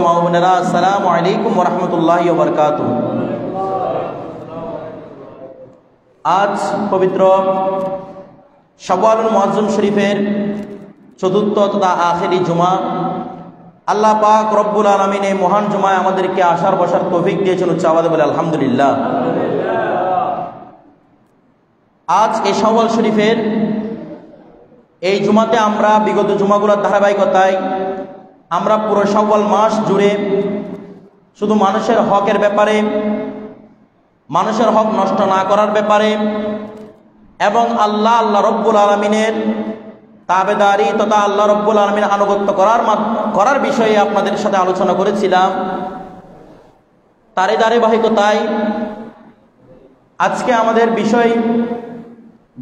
আসসালামু আলাইকুম ওয়া রাহমাতুল্লাহি ওয়া বারাকাতুহু। আজ পবিত্র শাওয়ালুল মুআজ্জম শরীফের চতুর্থ তথা আখেরি জুমা। আল্লাহ পাক রব্বুল আলামিন এই মহান জুমায় আমাদেরকে আসার বসার তৌফিক দিয়েছেন। উচ্চ আওয়াজে বলে আলহামদুলিল্লাহ। আজ এই শাওয়াল শরীফের এই জুমাতে আমরা বিগত জুমাগুলোর ধারাবাহিকতায় আমরা পুরো শাওয়াল মাস জুড়ে শুধু মানুষের হকের ব্যাপারে, মানুষের হক নষ্ট না করার ব্যাপারে এবং আল্লাহ রব্বুল আলামিনের তাবেদারি তথা আল্লাহ রব্বুল আলামিনের আনুগত্য করার বিষয়ে আপনাদের সাথে আলোচনা করেছিলাম। তারই ধারাবাহিকতায় আজকে আমাদের বিষয়,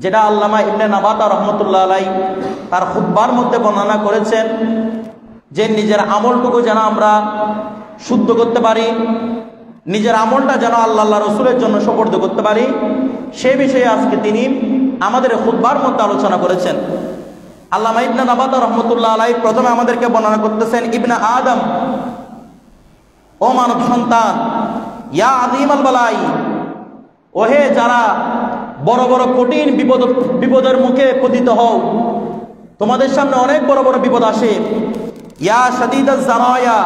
যেটা আল্লামা ইবনে নাবাতা রহমতুল্লাহ আলাইহি তার খুতবার মধ্যে বর্ণনা করেছেন, যে নিজের আমলটুকু যেন আমরা শুদ্ধ করতে পারি, নিজের আমলটা যেন আল্লাহ রসুলের জন্য সুপর্দ করতে পারি, সে বিষয়ে আজকে তিনি আমাদের খুতবার মধ্যে আলোচনা করেছেন। আল্লামা ইবনে নাবাতা রহমতুল্লাহ আলাইহি প্রথমে আমাদেরকে বর্ণনা করতেছেন, ইবনে আদম, ও মানব সন্তান, ইয়া আযীমাল বালাই, ওহে যারা বড় বড় কঠিন বিপদের মুখে পতিত হও, তোমাদের সামনে অনেক বড় বড় বিপদ আসে। ইয়া শাদীদাজ জারায়া,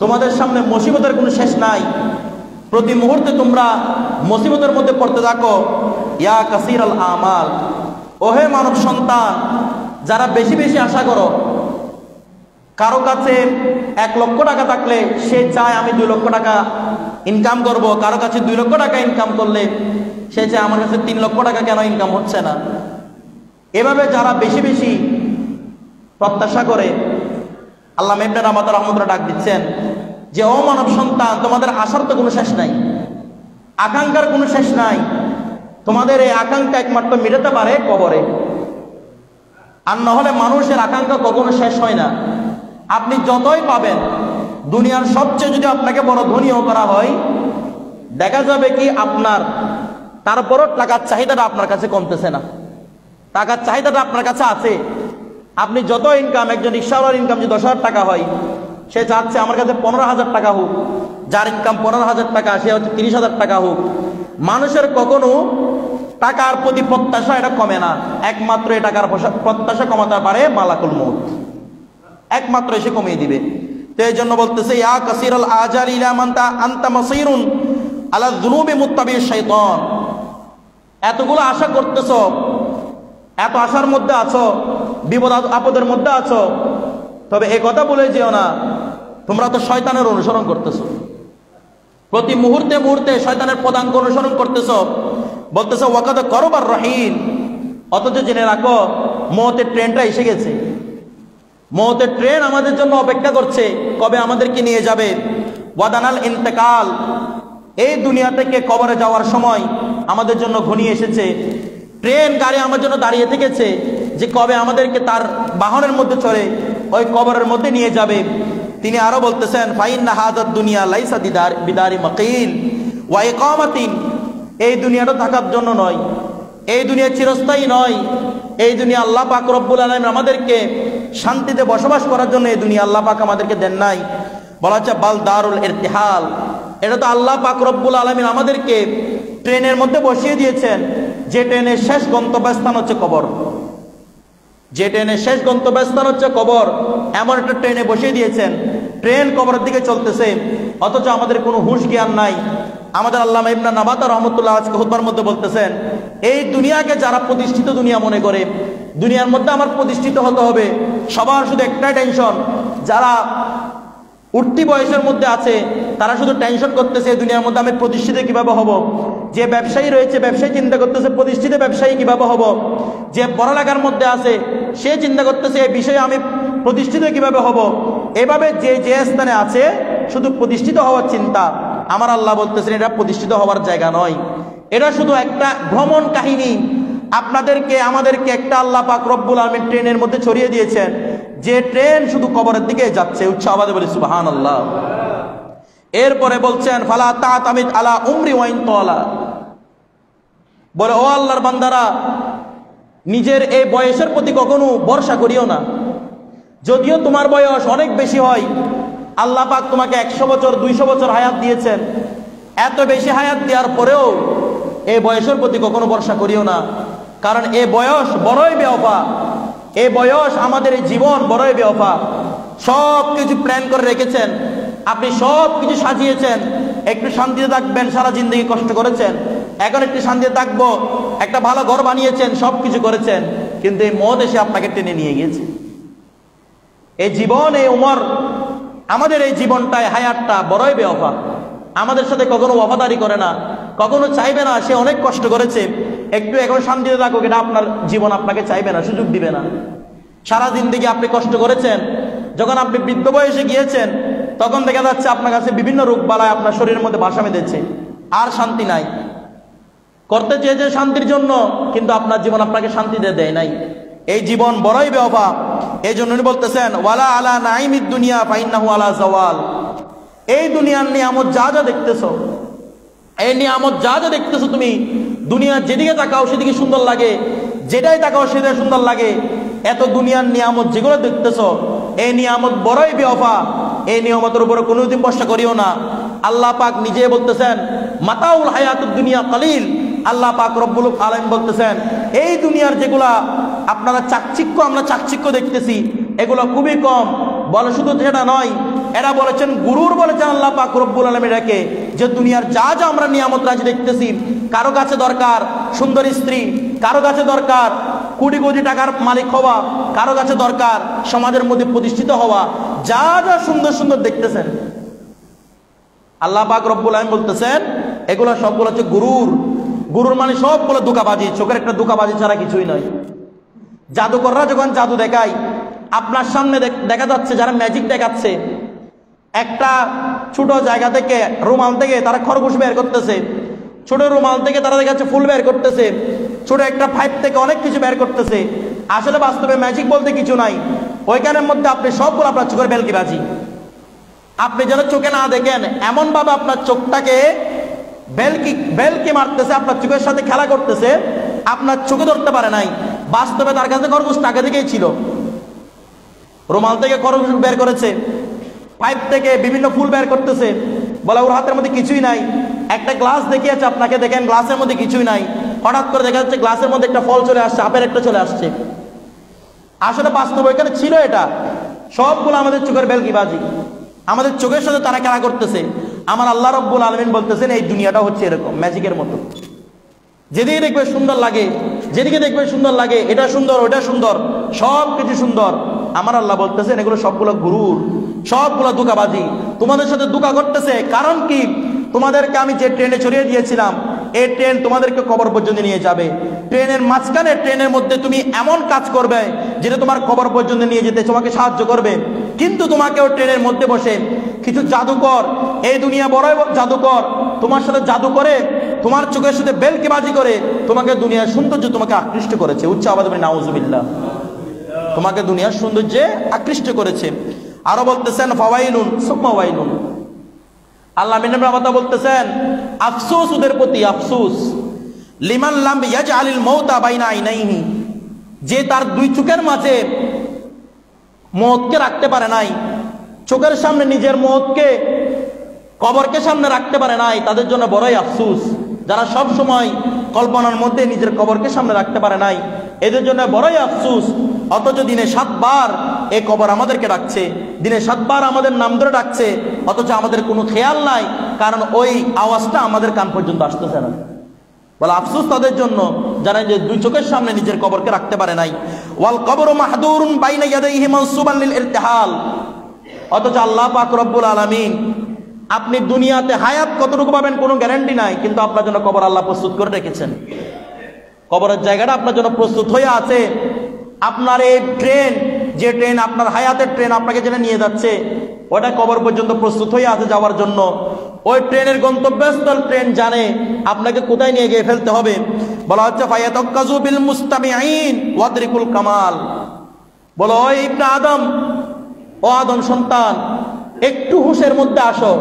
তোমাদের সামনে মুসিবতের কোনো শেষ নাই, প্রতি মুহূর্তে তোমরা মুসিবতের মধ্যে পড়তে থাকো। ইয়া কাসীরাল আমাল, ওহে মানব সন্তান, যারা বেশি বেশি আশা করো। কারো কাছে 1 লক্ষ টাকা থাকলে সে চায় আমি 2 লক্ষ টাকা ইনকাম করব, কারো কাছে 2 লক্ষ টাকা ইনকাম করলে সে চায় আমার কাছে 3 লক্ষ টাকা কেন ইনকাম হচ্ছে না। এভাবে যারা বেশি বেশি প্রত্যাশা করে, আল্লামা ইবনে নাবাতা রহমতুল্লাহ ডাক দিচ্ছেন যে, ও মানব সন্তান, তোমাদের আশার তো কোনো শেষ নাই, আকাঙ্ক্ষার কোনো শেষ নাই। তোমাদের এই আকাঙ্ক্ষা একমাত্র মেটাতে পারে কবরে, আর নহলে মানুষের আকাঙ্ক্ষা কখনো শেষ হয় না। আপনি যতই পাবেন, দুনিয়ার সবচেয়ে যদি আপনাকে বড় ধনীও করা হয়, দেখা যাবে কি আপনার তারপরও টাকার চাহিদাটা আপনার কাছে কমতেছে না, টাকার চাহিদাটা আপনার কাছে আছে। আপনি যত ইনকাম, একজন রিকশাওয়ালার ইনকাম যদি 10,000 টাকা হয়, সে চাচ্ছে আমার কাছে 15,000 টাকা হোক। যার ইনকাম 15,000 টাকা, সে হচ্ছে 30,000 টাকা হোক। মানুষের কখনো টাকার প্রতি প্রত্যাশা এটা কমে না, একমাত্র এই টাকার প্রত্যাশা কমাতে পারে মালাকুল মউত, একমাত্র এসে কমিয়ে দিবে। তো এই জন্য বলতেছে, ইয়া কাসীরাল আজাল ইলা মান আনতা মাসীরুন আলা যুনুবি মুত্তাবি শাইতান, এতগুলো আশা করতেছো, এত আশার মধ্যে আছো, বিপদ আপদের মধ্যে আছো, তবে এই কথা বলে যেও না তোমরা তো শয়তানের অনুসরণ করতেছো, প্রতি মুহূর্তে মুহূর্তে শয়তানের পদাঙ্ক অনুসরণ করতেছো। বলতেছো ওয়াকাদ করবার রহিল, অথচ জেনে রাখো মওতের ট্রেনটা এসে গেছে, মওতের ট্রেন আমাদের জন্য অপেক্ষা করছে, কবে আমাদেরকে নিয়ে যাবে। ওয়াদানাল ইন্তেকাল, এই দুনিয়া থেকে কবরে যাওয়ার সময় আমাদের জন্য ঘনিয়ে এসেছে। ট্রেন গাড়ি আমার জন্য দাঁড়িয়ে থেকেছে যে কবে আমাদেরকে তার বাহনের মধ্যে চড়ে ওই কবরের মধ্যে নিয়ে যাবে। তিনি আরো বলতেছেন, ফাইন্না হাযাদ দুনিয়া লাইসা বিদারি মাকিল ওয়া ইকামাতিন, এই দুনিয়াটা থাকার জন্য নয়, এই দুনিয়া চিরস্থায়ী নয়, এই দুনিয়া আল্লাহ পাক রব্বুল আলামিন আমাদেরকে শান্তিতে বসবাস করার জন্য এই দুনিয়া আল্লাহ পাক আমাদেরকে দেন নাই। বলা হচ্ছে বাল দারুল ইরতিহাল, এটা তো আল্লাহ পাক রব্বুল আলামিন আমাদেরকে ট্রেনের মধ্যে বসিয়ে দিয়েছেন, যে ট্রেনের শেষ গন্তব্যস্থান হচ্ছে কবর, যে ট্রেনের শেষ গন্তব্যস্থান হচ্ছে কবর, এমন একটা ট্রেনে বসিয়ে দিয়েছেন। ট্রেন কবরের দিকে চলতেছে, অথচ আমাদের কোনো হুঁশ জ্ঞান নাই। আমাদের আল্লামা ইবনে নাবাতা রহমতুল্লাহ আজকে খুতবার মধ্যে বলতেছেন, এই দুনিয়াকে যারা প্রতিষ্ঠিত দুনিয়া মনে করে, দুনিয়ার মধ্যে আমার প্রতিষ্ঠিত হতে হবে, সবার শুধু একটাই টেনশন, যারা উঠতি বয়সের মধ্যে আছে তারা শুধু টেনশন করতেছে এই দুনিয়ার মধ্যে আমি প্রতিষ্ঠিত কিভাবে হব। যে ব্যবসায়ী রয়েছে, ব্যবসায়ী চিন্তা করতেছে প্রতিষ্ঠিত ব্যবসায়ী কিভাবে হব। যে পড়ালেখার মধ্যে আছে সে চিন্তা করতেছে এই বিষয়ে আমি প্রতিষ্ঠিত কিভাবে হব। এভাবে যে যে স্থানে আছে শুধু প্রতিষ্ঠিত হওয়ার চিন্তা। আমার আল্লাহ বলতেছেন এটা প্রতিষ্ঠিত হওয়ার জায়গা নয়, এটা শুধু একটা ভ্রমণ কাহিনী। আপনাদেরকে আমাদেরকে একটা আল্লাহ পাক রব্বুল আলামিন ট্রেনের মধ্যে ছড়িয়ে দিয়েছেন, যে ট্রেন শুধু কবরের দিকে যাচ্ছে। উচ্চ আওয়াজে বলি সুবহানাল্লাহ। এরপরে বলছেন, ফালা তাতামিদ আলা উমরি ওয়াইন তালা, বলে ও আল্লাহর বান্দারা, নিজের এই বয়সের প্রতি কখনো ভরসা করিও না। যদিও তোমার বয়স অনেক বেশি হয়, আল্লাহ পাক তোমাকে 100 বছর 200 বছর হায়াত দিয়েছেন, এত বেশি হায়াত দেওয়ার পরেও এই বয়সের প্রতি কখনো ভরসা করিও না, কারণ এই বয়স বড়ই বেওফা। এই বয়স, আমাদের এই জীবন বড়ই বেওফা। সব কিছু প্ল্যান করে রেখেছেন, আপনি সব কিছু সাজিয়েছেন, একটু শান্তিতে থাকবেন, সারা জিন্দগি কষ্ট করেছেন, এখন একটু শান্তিতে থাকবো, একটা ভালো ঘর বানিয়েছেন, সব কিছু করেছেন, কিন্তু এই মত এসে আপনাকে টেনে নিয়ে গিয়েছে। এই জীবন, এই উমর, আমাদের এই জীবনটায় হায়াতটা বড়ই বেওফা। আমাদের সাথে কখনো ওয়াফাদারি করে না, কখনো চাইবে না, সে অনেক কষ্ট করেছে, একটু এখন শান্তিতে থাকুক, এটা আপনার জীবন আপনাকে চাইবে না, সুযোগ দিবে না। সারা জিন্দগি আপনি কষ্ট করেছেন, যখন আপনি বৃদ্ধ বয়সে গিয়েছেন তখন দেখা যাচ্ছে আপনার কাছে বিভিন্ন রোগ বালায় আপনার শরীরের মধ্যে বাসা বেঁধেছে, আর শান্তি নাই। করতে চেয়েছে শান্তির জন্য, কিন্তু আপনার জীবন আপনাকে শান্তিতে দেয় নাই। এই জীবন বড়ই বেওফা। এই জন্য উনি বলতেছেন, ওয়ালা আলা নাইমিদ দুনিয়া ফাইন্নাহু আলা জাওয়াল। এই দুনিয়ার নিয়ামত যা যা দেখতেছো, এই নিয়ামত যা যা দেখতেছো, তুমি দুনিয়ার যেদিকে তাকাও সেদিকে সুন্দর লাগে, যেটাই তাকাও সেটাই সুন্দর লাগে। এত দুনিয়ার নিয়ামত যেগুলো দেখতেছো, এই নিয়ামত বড়ই বেওফা। এই নিয়ামতের উপরে কোনোদিন ভরসা করিও না। আল্লাহ পাক নিজে বলতেছেন, মাতাউল হায়াতুদ দুনিয়া কালিল। আল্লাহ পাক রব্বুল আলামিন বলতেছেন, এই দুনিয়ার যেগুলা আপনারা চাকচিক্য, আমরা চাকচিক্য দেখতেছি, এগুলো খুবই কম। বলে শুধু সেটা নয়, এরা বলেছেন, গুরুর বলেছেন আল্লাহ পাক রব্বুল আলামিন এটাকে, যে দুনিয়ার যা যা আমরা নিয়ামত রাজি দেখতেছি, কারো কাছে দরকার সুন্দর স্ত্রী, কারো কাছে দরকার কোটি কোটি টাকার মালিক হওয়া, কারো কাছে দরকার সমাজের মধ্যে প্রতিষ্ঠিত হওয়া, যা যা সুন্দর সুন্দর দেখতেছেন, আল্লাহ পাক রব্বুল আলামিন বলতেছেন এগুলো সবগুলো হচ্ছে গুরুর। গুরুর মানে সবগুলো ধোঁকাবাজি, চোখের একটা ধোঁকাবাজি ছাড়া কিছুই নয়। জাদুকররা যখন জাদু দেখায়, আপনার সামনে দেখা যাচ্ছে যারা ম্যাজিক দেখাচ্ছে, একটা ছোট জায়গা থেকে, রুমাল থেকে তারা খরগোশ বের করতেছে, ছোট রুমাল থেকে তারা দেখাচ্ছে ফুল বের করতেছে, ছোট একটা পাইপ থেকে অনেক কিছু বের করতেছে। আসলে বাস্তবে ম্যাজিক বলতে কিছু নাই, ওইখানের মধ্যে আপনি সবগুলো আপনার চোখের বেলকিবাজি। আপনি যেন চোখে না দেখেন, এমন ভাবে আপনার চোখটাকে বেলকি মারতেছে, আপনার চোখের সাথে খেলা করতেছে, আপনার চোখে ধরতে পারে নাই। বাস্তবে তার কাছে খরগোশ টাকা থেকেই ছিল। রুমাল থেকে খরগোশ বের করেছে, পাইপ থেকে বিভিন্ন ফুল বের করতেছে, বলে ওর হাতের মধ্যে কিছুই নাই। একটা গ্লাস দেখিয়েছে আপনাকে, দেখেন গ্লাসের মধ্যে কিছুই নাই, হঠাৎ করে দেখা যাচ্ছে গ্লাসের মধ্যে একটা ফল চলে আসছে, আপেল একটা চলে আসছে। আসলে বাস্তব এখানে ছিল এটা, সবগুলো আমাদের চোখের বেলকিবাজি, আমাদের চোখের সাথে তারা খেলা করতেছে। আমার আল্লাহ রব্বুল আলামিন বলতেছেন, এই দুনিয়াটা হচ্ছে এরকম ম্যাজিকের মতো, যেদিকে দেখবে সুন্দর লাগে, যেদিকে দেখবে সুন্দর লাগে, এটা সুন্দর ওটা সুন্দর, সব কিছু সুন্দর। আমার আল্লাহ বলতেছেন এগুলো সবগুলো গুরুর, সবগুলো ধোঁকাবাজি, তোমাদের সাথে ধোঁকা করতেছে। কারণ কি? তোমাদেরকে আমি যে ট্রেনে চড়িয়ে দিয়েছিলাম, এই ট্রেন তোমাদেরকে কবর পর্যন্ত নিয়ে যাবে। ট্রেনের মাঝখানে, ট্রেনের মধ্যে তুমি এমন কাজ করবে যেটা তোমার কবর পর্যন্ত নিয়ে যেতে তোমাকে সাহায্য করবে। কিন্তু তোমাকেও ট্রেনের মধ্যে বসে কিছু জাদুকর, এই দুনিয়া বড় জাদুকর, তোমার সাথে জাদু করে, তোমার চোখের সাথে বেলকিবাজি করে তোমাকে দুনিয়ার সৌন্দর্য তোমাকে আকৃষ্ট করেছে। উচ্চ আওয়াজে বলি নাউজুবিল্লাহ। তোমাকে দুনিয়ার সৌন্দর্যে আকৃষ্ট করেছে। আরো বলতেছেন, ফাওয়াইলুন সুম্মা ওয়াইলুন। আল্লাহ মিনামা বলতেছেন, আফসোস ওদের প্রতি, আফসোস লিমান লাম ইয়াজআলিল মাউতা বাইনা আইনাইহি, যে তার দুই চোখের মাঝে মওতকে রাখতে পারে নাই, চোখের সামনে নিজের মওতকে, কবরকে সামনে রাখতে পারে নাই, তাদের জন্য বড়ই আফসোস। যারা সব সময় কল্পনার মধ্যে নিজের কবরকে সামনে রাখতে পারে নাই, এদের জন্য বড়ই আফসোস। অথচ দিনে 7 বার এই কবর আমাদেরকে ডাকছে, দিনে 7 বার আমাদের নাম ধরে ডাকছে, অথচ আমাদের কোনো খেয়াল নাই, কারণ ওই আওয়াজটা আমাদের কান পর্যন্ত আসতেছে না। বলে আফসোস তাদের জন্য যারা যে দুই চোখের সামনে নিজের কবরকে রাখতে পারে নাই। ওয়াল কবরু মাহদুরুন বাইনা ইয়াদাইহি মানসুবান লিল ইরতিহাল। অথচ আল্লাহ পাক রব্বুল আলামিন, আপনি দুনিয়াতে হায়াত কতটুকু পাবেন কোনো গ্যারান্টি নাই, কিন্তু আপনার জন্য কবর আল্লাহ প্রস্তুত করে রেখেছেন। কবরের জায়গাটা আপনার জন্য প্রস্তুত হয়ে আছে। আপনার এই ট্রেন, যে ট্রেন আপনার হায়াতের ট্রেন আপনাকে যেটা নিয়ে যাচ্ছে, ওটা কবর পর্যন্ত প্রস্তুত হয়ে আছে যাওয়ার জন্য। ওই ট্রেনের গন্তব্যস্থল ট্রেন জানে আপনাকে কোথায় নিয়ে গিয়ে ফেলতে হবে। বলা হচ্ছে ফায়াতাক্কাজু বিল মুস্তামিঈন ওয়াদরিকুল কামাল। বলো ওই ইবনে আদম, ও আদম সন্তান, একটু হুঁশের মধ্যে আসো।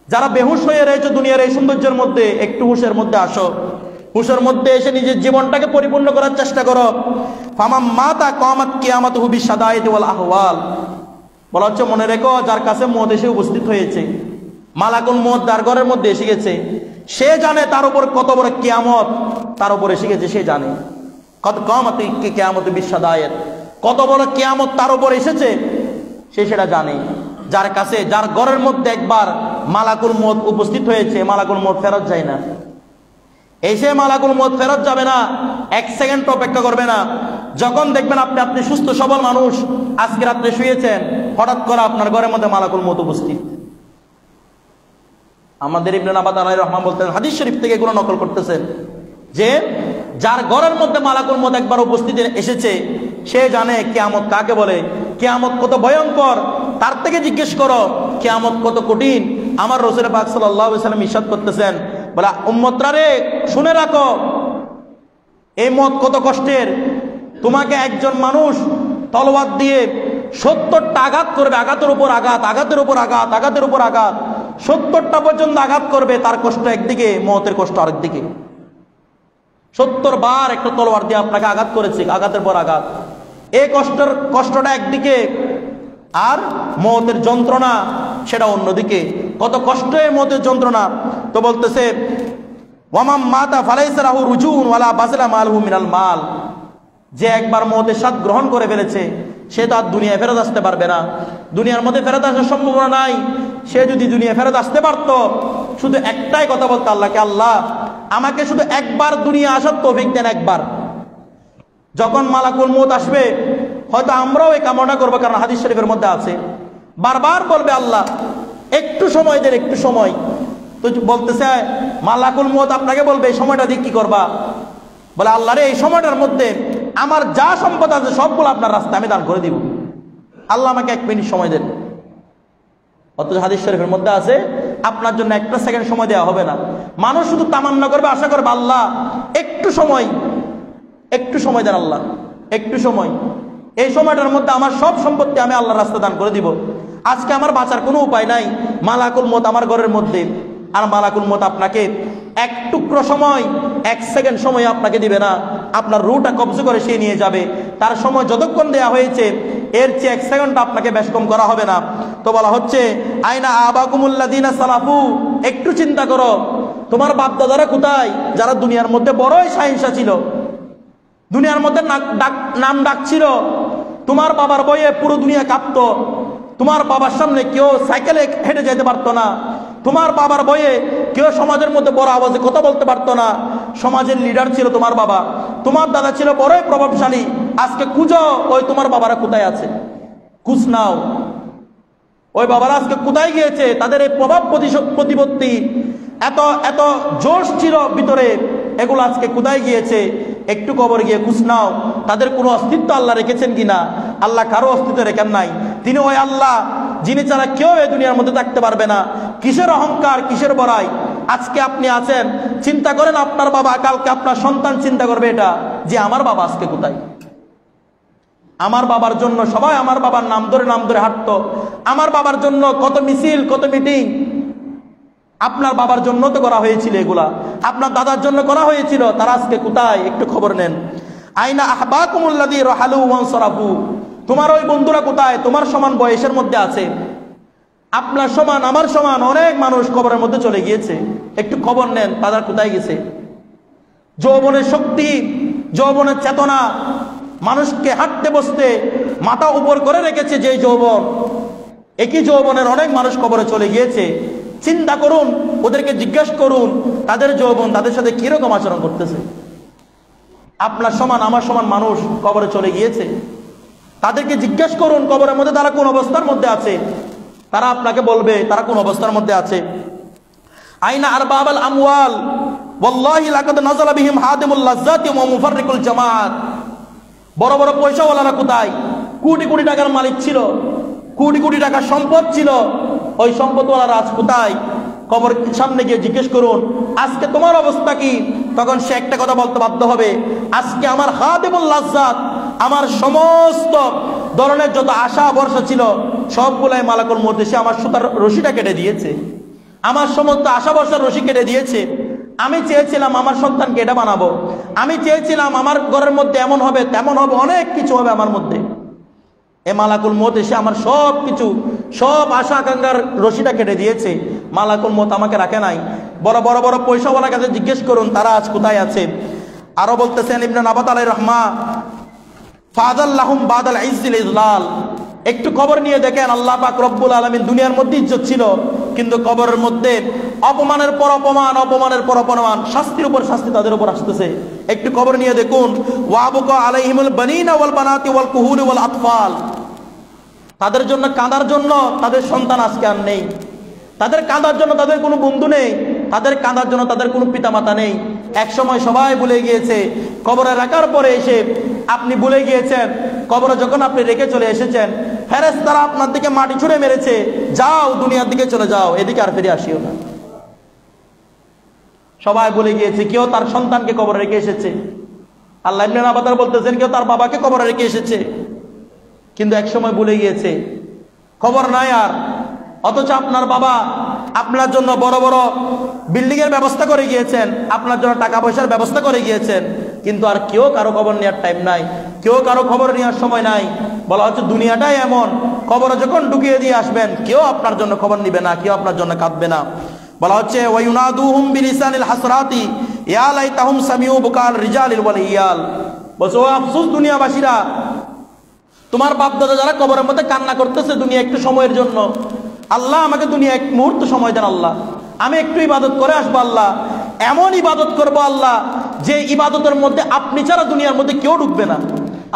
যারা বেহুশ হয়ে রয়েছে দুনিয়ার এই সৌন্দর্যের মধ্যে, একটু হুঁশের মধ্যে আসো। হুঁশের মধ্যে এসে নিজের জীবনটাকে পরিপূর্ণ করার চেষ্টা করো। ফামাম মাতা কামাত কিয়ামাতুহু বিশাদাইদি ওয়াল আহওয়াল। বলা হচ্ছে মনে রেখো যার কাছে মওত এসে উপস্থিত হয়েছে, মালাকুল মওত যার ঘরের মধ্যে এসে গেছে, সে জানে তার উপর কত বড় কিয়ামত তার উপর এসে গেছে। সে জানে কত কামাত কিয়ামত বিশাদায়াত, কত বড় কিয়ামত তার উপর এসেছে সে সেটা জানে। যার কাছে যার ঘরের মধ্যে একবার মালাকুল মওত উপস্থিত হয়েছে, মালাকুল মওত ফেরত যায় না। এসে মালাকুল মওত ফেরত যাবে না, এক সেকেন্ড অপেক্ষা করবে না। যখন দেখবেন আপনি সুস্থ সবল মানুষ, আজকে রাত্রে শুয়েছেন, হঠাৎ করে আপনার ঘরের মধ্যে মালাকুল মওত উপস্থিত। আমাদের ইবনে নাবাত আলাইহির রহমান বলতেন, হাদিস শরীফ থেকে এগুলো নকল করতেছেন, যে যার ঘরের মধ্যে মালাকুল মওত একবার উপস্থিত এসেছে সে জানে কিয়ামত কাকে বলে, কিয়ামত কত ভয়ঙ্কর। তার থেকে জিজ্ঞেস করো কিয়ামত কত কঠিন। আমার রাসূল পাক সাল্লাল্লাহু আলাইহি ওয়াসাল্লাম ইরশাদ করতেছেন, বলা উম্মতরা রে শুনে রাখো এই মওত কত কষ্টের। তোমাকে একজন মানুষ তলোয়ার দিয়ে 70টা আঘাত করবে, আঘাতের উপর আঘাত, আঘাতের উপর আঘাত, আঘাতের উপর আঘাত, 70টা পর্যন্ত আঘাত করবে। তার কষ্ট একদিকে, মওতের কষ্ট আরেকদিকে। 70 বার একটা তলোয়ার দিয়ে আপনাকে আঘাত করেছে, আঘাতের পর আঘাত। এই কষ্টটা একদিকে, আর মওতের যন্ত্রণা সেটা অন্যদিকে। কত কষ্ট এই মওতের যন্ত্রণা। তো বলতেছে ওয়ামাম মাতা ফালাইসা লাহু রুজুন ওয়ালা বাসলা মালহু মিনাল মাল, যে একবার মওতের স্বাদ গ্রহণ করে ফেলেছে সে তো আর দুনিয়ায় ফেরত আসতে পারবে না। দুনিয়ার মধ্যে ফেরত আসার সম্ভাবনা নাই। সে যদি দুনিয়া ফেরত আসতে পারত, শুধু একটাই কথা বলতো আল্লাহকে, আল্লাহ আমাকে শুধু একবার দুনিয়া আসার তৌফিক দেন, একবার। যখন মালাকুল মওত আসবে হয়তো আমরাও এই কামনা করবো, কারণ হাদিস শরীফের মধ্যে আছে, বারবার বলবে আল্লাহ একটু সময় দেন, একটু সময়। তো বলতেছে মালাকুল মওত আপনাকে বলবে এই সময়টা দিয়ে কি করবা? বলে আল্লাহ রে এই সময়টার মধ্যে আমার যা সম্পদ আছে সবগুলো আপনার রাস্তায় আমি দান করে দিব, আল্লাহ আমাকে 1 মিনিট সময় দেন। অথচ হাদিস শরীফের মধ্যে আছে আপনার জন্য একটা সেকেন্ড সময় দেওয়া হবে না। মানুষ শুধু তামান্না করবে, আশা করবে আল্লাহ একটু সময়, একটু সময় দেন আল্লাহ, একটু সময়। এই সময়টার মধ্যে আমার সব সম্পত্তি আমি আল্লাহর রাস্তা দান করে দিব। আজকে আমার বাঁচার কোনো উপায় নাই, মালাকুল মওত আমার ঘরের মধ্যে। আর মালাকুল মওত আপনাকে এক টুকরো সময়, 1 সেকেন্ড সময় আপনাকে দিবে না, আপনার রুহটা কবজা করে সে নিয়ে যাবে। তার সময় যতক্ষণ দেয়া হয়েছে এর চেয়ে 1 সেকেন্ড আপনাকে বেশ কম করা হবে না। তো বলা হচ্ছে আইনা আবাকুমুল্লাযিনা সালাফু, একটু চিন্তা করো তোমার বাপ দাদারা কোথায়, যারা দুনিয়ার মধ্যে বড়ই শাহিনশা ছিল, দুনিয়ার মধ্যে নাম ডাক ছিল। তোমার বাবার বয়ে পুরো দুনিয়া কাঁপতো, তোমার বাবার সামনে কেউ সাইকেলে হেঁটে যেতে পারতো না, তোমার বাবার বয়ে কেউ সমাজের মধ্যে বড় আওয়াজে কথা বলতে পারতো না। সমাজের লিডার ছিল তোমার বাবা, তোমার দাদা ছিল বড়ই প্রভাবশালী। আজকে খুঁজো ওই তোমার বাবারা কোথায় আছে, খুঁজ নাও ওই বাবারা আজকে কোথায় গিয়েছে। তাদের এই প্রভাব প্রতিপত্তি, এত এত জোশ ছিল ভিতরে, এগুলো আজকে কোথায় গিয়েছে? একটু কবর গিয়ে খুঁজ নাও, তাদের কোনো অস্তিত্ব আল্লাহ রেখেছেন কিনা। আল্লাহ কারো অস্তিত্ব রেখেন নাই। তিনি ওই আল্লাহ যিনি ছাড়া কেউ এই দুনিয়ার মধ্যে থাকতে পারবে না। কিসের অহংকার, কিসের বড়াই? আজকে আপনি আছেন, চিন্তা করেন আপনার বাবা, কালকে আপনার সন্তান চিন্তা করবে এটা, যে আমার বাবা আজকে কোথায়। আমার বাবার জন্য সবাই আমার বাবার নাম ধরে হাঁটতো, আমার বাবার জন্য কত মিছিল, কত মিটিং। আপনার বাবার জন্য তো করা হয়েছিল এগুলা, আপনার দাদার জন্য করা হয়েছিল, তারা আজকে কোথায়? একটু খবর নেন। আইনা আহবাকুমুল্লাযী রাহালু ওয়ানসারাফু, তোমার ওই বন্ধুরা কোথায়? তোমার সমান বয়সের মধ্যে আছে, আপনার সমান আমার সমান অনেক মানুষ কবরের মধ্যে চলে গিয়েছে। একটু খবর নেন তারা কোথায় গেছে। যৌবনের শক্তি, যৌবনের চেতনা মানুষকে হাঁটতে বসতে মাথা উপর করে রেখেছে যে যৌবন, একই যৌবনের অনেক মানুষ কবরে চলে গিয়েছে। চিন্তা করুন, ওদেরকে জিজ্ঞেস করুন তাদের যৌবন তাদের সাথে কিরকম আচরণ করতেছে। আপনার সমান আমার সমান মানুষ কবরে চলে গিয়েছে, তাদেরকে জিজ্ঞেস করুন কবরের মধ্যে তারা কোন অবস্থার মধ্যে আছে, তারা আপনাকে বলবে তারা কোন অবস্থার মধ্যে আছে। আইনা আরবাবাল আমওয়াল ওয়াল্লাহি লাকাদ নাযালা বিহিম হাদিমুল লাজ্জাতি ওয়া মুফাররিকুল জামাআত, বড় বড় পয়সাওয়ালারা কোথায়? কোটি কোটি টাকার মালিক ছিল, কোটি কোটি টাকার সম্পদ ছিল, ওই সম্পদওয়ালারা আজ কোথায়? কবর সামনে গিয়ে জিজ্ঞেস করুন আজকে তোমার অবস্থা কি? তখন সে একটা কথা বলতে বাধ্য হবে, আজকে আমার হাদিমুল লাজ্জাত, আমার সমস্ত ধরনের যত আশা ভরসা ছিল সবগুলাই মালাকুল মওত এসে আমার সুতার রশিটা কেটে দিয়েছে, আমার সমস্ত আশা ভরসার রশি কেটে দিয়েছে। আমি চেয়েছিলাম আমার সন্তানকে এটা বানাবো, আমি চেয়েছিলাম আমার ঘরের মধ্যে এমন হবে তেমন হবে, অনেক কিছু হবে আমার মধ্যে, এ মালাকুল মউত এসে আমার সব কিছু, সব আশা আকাঙ্ক্ষার রশিটা কেটে দিয়েছে। মালাকুল মউত আমাকে রাখে নাই। বড় বড় বড় পয়সাওয়ালার কাছে জিজ্ঞেস করুন তারা আজ কোথায় আছে। আরো বলতেছেন ইবনে নাবাত আলাইহির রহমা, ফাদাল্লাহুম বাদাল ইজ্জিল ইজলাল, একটু কবর নিয়ে দেখেন আল্লাহ পাক রব্বুল আলামিন দুনিয়ার মধ্যে ইজ্জত ছিল, কিন্তু কবরের মধ্যে অপমানের পর অপমান, অপমানের পর অপমান, শাস্তির উপর শাস্তি তাদের উপর আসতেছে। একটু কবর নিয়ে দেখুন। ওয়াবকা আলাইহিমুল বানিনা ওয়াল বানাতি ওয়াল কুহুল ওয়াল আতফাল, তাদের জন্য কাঁদার জন্য তাদের সন্তান আজকে আর নেই, তাদের কাঁদার জন্য তাদের কোনো বন্ধু নেই, তাদের কাঁদার জন্য তাদের কোনো পিতামাতা নেই। এক সময় সবাই ভুলে গিয়েছে, কবরে রাখার পরে এসে আপনি ভুলে গিয়েছেন। কবরে যখন আপনি রেখে চলে এসেছেন, ফেরেশতারা আপনার দিকে মাটি ছুঁড়ে মেরেছে, যাও দুনিয়ার দিকে চলে যাও, এদিকে আর ফিরে আসিও না। সবাই ভুলে গিয়েছে, কেউ তার সন্তানকে কবরে রেখে এসেছে। আল্লাহ ইবনে নাবাত বলতেছেন কেউ তার বাবাকে কবরে রেখে এসেছে, কিন্তু এক সময় ভুলে গিয়েছে, খবর নাই আর। অথচ আপনার বাবা আপনার জন্য বড় বড় বিল্ডিং এর ব্যবস্থা করে গিয়েছেন, আপনার জন্য টাকা পয়সার ব্যবস্থা করে গিয়েছেন, কিন্তু আর কেউ কারো খবর নেওয়ার টাইম নাই, কেউ কারো খবর নেওয়ার সময় নাই। বলা হচ্ছে দুনিয়াটাই এমন, কবরে যখন ঢুকিয়ে দিয়ে আসবেন কেউ আপনার জন্য খবর নিবে না, কেউ আপনার জন্য কাঁদবে না। বলা হচ্ছে ওয়ায়ুনাদুহুম বিলিসানিল হাসরাতি ইয়া লাইতাহুম সামিউ বুকাল রিজালিল ওয়াল ইয়াল, বলছে ও আফসোস দুনিয়াবাসীরা, তোমার বাপ দাদা যারা কবরের মধ্যে কান্না করতেছে দুনিয়া একটু সময়ের জন্য, আল্লাহ আমাকে দুনিয়া এক মুহূর্ত সময় দেন আল্লাহ, আমি একটু ইবাদত করে আসবো আল্লাহ, এমন ইবাদত করবো আল্লাহ যে ইবাদতের মধ্যে আপনি ছাড়া দুনিয়ার মধ্যে কেউ ঢুকবে না,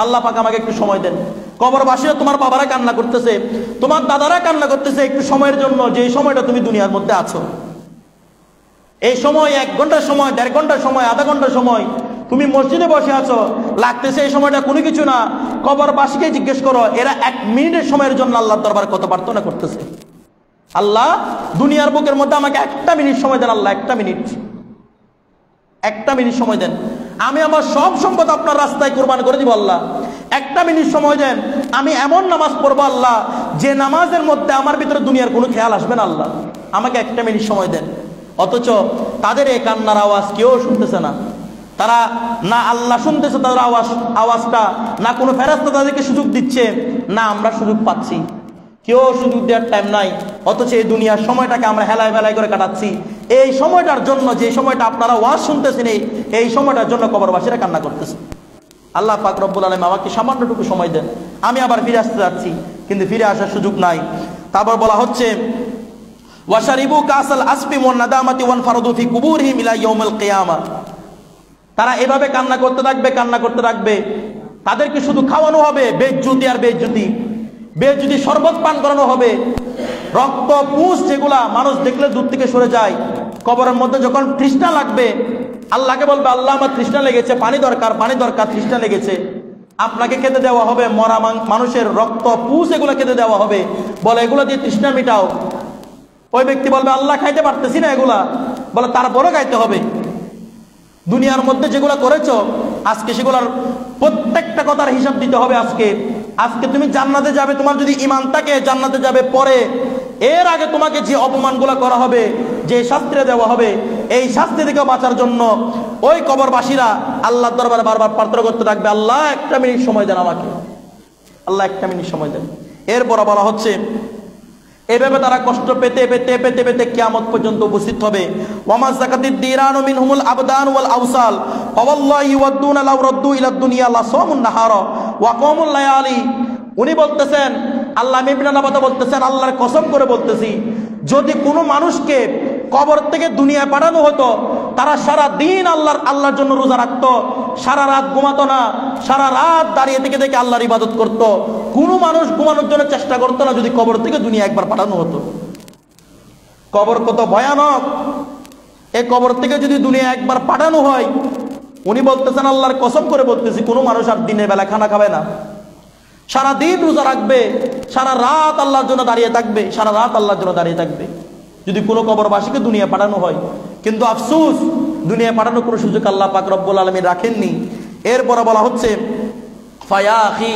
আল্লাহ পাক আমাকে একটু সময় দেন। কবরবাসীরা তোমার বাবারা কান্না করতেছে, তোমার দাদারা কান্না করতেছে একটু সময়ের জন্য, যে সময়টা তুমি দুনিয়ার মধ্যে আছো। এই সময় 1 ঘন্টার সময়, 1.5 ঘন্টার সময়, আধা ঘন্টার সময় তুমি মসজিদে বসে আছো, লাগতেছে এই সময়টা কোনো কিছু না। কবরবাসীকে জিজ্ঞেস করো এরা 1 মিনিটের সময়ের জন্য আল্লাহর দরবারে কত প্রার্থনা করতেছে। আল্লাহ দুনিয়ার বুকের মধ্যে আমাকে 1টা মিনিট সময় দেন আল্লাহ, 1টা মিনিট, 1টা মিনিট সময় দেন, আমি আমার সব সম্পদ আপনার রাস্তায় কুরবান করে দিব আল্লাহ। 1টা মিনিট সময় দেন, আমি এমন নামাজ পড়বো আল্লাহ যে নামাজের মধ্যে আমার ভিতরে দুনিয়ার কোনো খেয়াল আসবে না আল্লাহ, আমাকে 1টা মিনিট সময় দেন। অথচ তাদের এই কান্নার আওয়াজ কেউ শুনতেছে না, তারা না আল্লাহ শুনতেছে তাদের আওয়াজটা, না কোনো ফেরেশতা তাদেরকে সুযোগ দিচ্ছে, না আমরা সুযোগ পাচ্ছি, কেউ সুযোগ দেওয়ার টাইম নাই। অথচ এই দুনিয়ার সময়টাকে আমরা হেলায় বেলায় করে কাটাচ্ছি। এই সময়টার জন্য, যে সময়টা আপনারা ওয়াজ শুনতেছেন, এই সময়টার জন্য কবরবাসীরা কান্না করতেছে। আল্লাহ পাক রব্বুল আলামিন আমাকে সামান্যটুকু সময় দেন, আমি আবার ফিরে আসতে যাচ্ছি, কিন্তু ফিরে আসার সুযোগ নাই। তারপর বলা হচ্ছে ওয়াশারিবু কাসাল আসফি ওয়ান নাদামাতি ওয়ান ফারাদু ফি কুবুরহিম ইলা ইয়াউমিল কিয়ামা, তারা এভাবে কান্না করতে থাকবে, কান্না করতে থাকবে, তাদেরকে শুধু খাওয়ানো হবে বেজ্জুতি আর বেজ্জুতি, বেজ্জুতি শরবত পান করানো হবে, রক্ত পুষ যেগুলা মানুষ দেখলে দূর থেকে সরে যায়। কবরের মধ্যে যখন তৃষ্ণা লাগবে আল্লাহকে বলবে আল্লাহ আমার তৃষ্ণা লেগেছে, পানি দরকার, পানি দরকার, তৃষ্ণা লেগেছে, আপনাকে খেতে দেওয়া হবে মরা মানুষের রক্ত পুষ, এগুলো খেতে দেওয়া হবে, বলে এগুলো দিয়ে তৃষ্ণা মিটাও। ওই ব্যক্তি বলবে আল্লাহ খাইতে পারতেছি না এগুলা, বলে তারপরে খাইতে হবে। দুনিয়ার মধ্যে যেগুলো করেছো আজকে সেগুলোর প্রত্যেকটা কথার হিসাব দিতে হবে। আজকে তুমি জান্নাতে যাবে, তোমার যদি ঈমান থাকে জান্নাতে যাবে, পরে এর আগে তোমাকে যে অপমানগুলো করা হবে, যে শাস্তি দেওয়া হবে, এই শাস্তি থেকে বাঁচার জন্য ওই কবরবাসীরা আল্লাহর দরবারে বারবার প্রার্থনা করতে থাকবে, আল্লাহ 1টা মিনিট সময় দেন আমাকে, আল্লাহ 1টা মিনিট সময় দেন। এরপর বলা হচ্ছে এভাবে তারা কষ্ট পেতে পেতে পেতে পেতে কিয়ামত পর্যন্ত উপস্থিত হবে। ওয়ামা যাকাতিদ দিরানু মিনহুমুল আবদান ওয়াল আওসাল ফাওয়াল্লাহি ওয়াদুনা লাউ রাদ্দু ইলা দুনিয়া লাসামুন নাহারা ওয়া কামুল লায়ালি। উনি বলতেছেন, আল্লাহ ইবনে নাবাত বলতেছেন, আল্লাহর কসম করে বলতেছি, যদি কোনো মানুষকে কবর থেকে দুনিয়ায় পাঠানো হতো, তারা সারা দিন আল্লাহর জন্য রোজা রাখতো, সারা রাত ঘুমাতো না, সারা রাত দাঁড়িয়ে থেকে দেখে আল্লাহর ইবাদত করত, কোনো মানুষ ঘুমানোর জন্য চেষ্টা করতো না যদি কবর থেকে দুনিয়া একবার পাঠানো হতো। কবর কত ভয়ানক, এই কবর থেকে যদি দুনিয়া একবার পাঠানো হয়, উনি বলতেছেন আল্লাহর কসম করে বলতেছি, কোনো মানুষ আর দিনের বেলা খানা খাবে না, সারা দিন রোজা রাখবে, সারা রাত আল্লাহর জন্য দাঁড়িয়ে থাকবে, সারা রাত আল্লাহর জন্য দাঁড়িয়ে থাকবে, যদি কোনো কবরবাসীকে দুনিয়া পাঠানো হয়। কিন্তু আফসোস, দুনিয়া পাঠানোর কোনো সুযোগ আল্লাহ পাক রব্বুল আলামিন রাখেননি। এরপরে বলা হচ্ছে ফায়া আখি,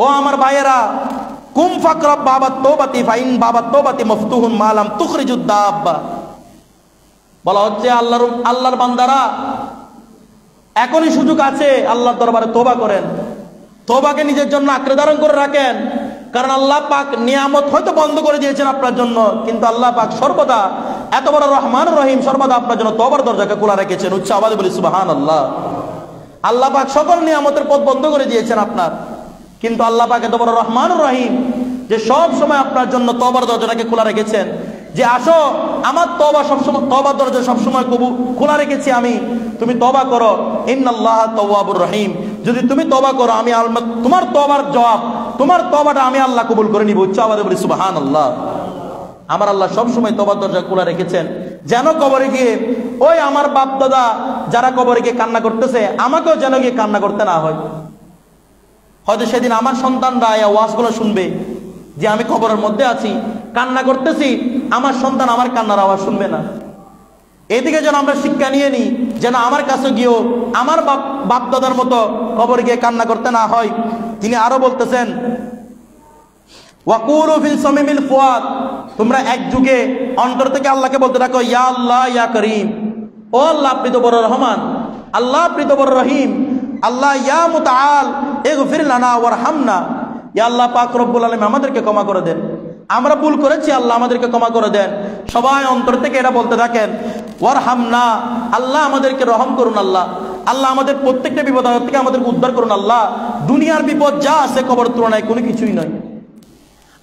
ও আমার ভাইয়েরা, কুম ফাকরাব বাবাত তওবাতি ফাইন বাবাত তওবাতি মফতুহুন মালাম তুখরিজুদ দাব্বা। বলা হচ্ছে আল্লাহর বান্দারা, এখনই সুযোগ আছে, আল্লাহর দরবারে তওবা করেন, তওবাকে নিজের জন্য আঁকড়ে ধারণ করে রাখেন, কারণ আল্লাহ পাক নিয়ামত হয়তো বন্ধ করে দিয়েছেন আপনার জন্য, কিন্তু আল্লাহ পাক সর্বদা এত বড় রহমান রহিম, সর্বদা আপনার জন্য তওবার দরজাকে খোলা রেখেছেন। উচ্চ আওয়াজে বলি সুবহানাল্লাহ। আল্লাহ পাক সকল নিয়ামতের পথ বন্ধ করে দিয়েছেন আপনার, কিন্তু আল্লাহ পাক এত বড় রহমান রহিম যে সব সময় আপনার জন্য তওবার দরজাটাকে খোলা রেখেছেন, যে আসো আমার তওবা সবসময়, তওবার দরজা সবসময় খোলা রেখেছি আমি, তুমি তওবা করো, ইন্নাল্লাহা তাওয়াবুর রহিম। যদি তুমি তওবা করো আমি আল্লাহ তোমার তওবার জবাব, তোমার তওবাটা আমি আল্লাহ কবুল করে নিব। উচ্চ আওয়াজে বলি সুবহানাল্লাহ। আমার আল্লাহ সবসময় তওবার দরজা খোলা রেখেছেন, যেন কবরে গিয়ে ওই আমার বাপ দাদা যারা কবরে গিয়ে কান্না করতেছে, আমাকেও যেন গিয়ে কান্না করতে না হয়। হয়তো সেদিন আমার সন্তানরা এই ওয়াজগুলো শুনবে যে আমি কবরের মধ্যে আছি, কান্না করতেছি, আমার সন্তান আমার কান্নার আওয়াজ শুনবে না। এদিকে যেন আমরা শিক্ষা নিয়ে নিই, যেন আমার কাছে গিয়েও আমার বাপ দাদার মতো কবরে গিয়ে কান্না করতে না হয়। তিনি আরো বলতেছেন, ওয়াকুলু ফিল সামিমিল ফুয়াদ, তোমরা এক যুগে অন্তর থেকে আল্লাহকে বলতে থাকো, ইয়া আল্লাহ ইয়া করিম, ও আল্লাহ আপনি তো বড় রহমান, আল্লাহ আপনি তো বড় রহিম, আল্লাহ ইয়া মুতাআল ইগফির লানা ওয়ারহামনা, ইয়া আল্লাহ পাক রব্বুল আলামিন আমাদেরকে ক্ষমা করে দেন, আমরা ভুল করেছি, আল্লাহ আমাদেরকে ক্ষমা করে দেন। সবাই অন্তর থেকে এটা বলতে থাকেন, ওয়ারহামনা, আল্লাহ আমাদেরকে রহম করুন, আল্লাহ আল্লাহ আমাদের প্রত্যেকটা বিপদ থেকে আমাদেরকে উদ্ধার করুন আল্লাহ। দুনিয়ার বিপদ যা আছে কবর তুলনায় কোনো কিছুই নয়।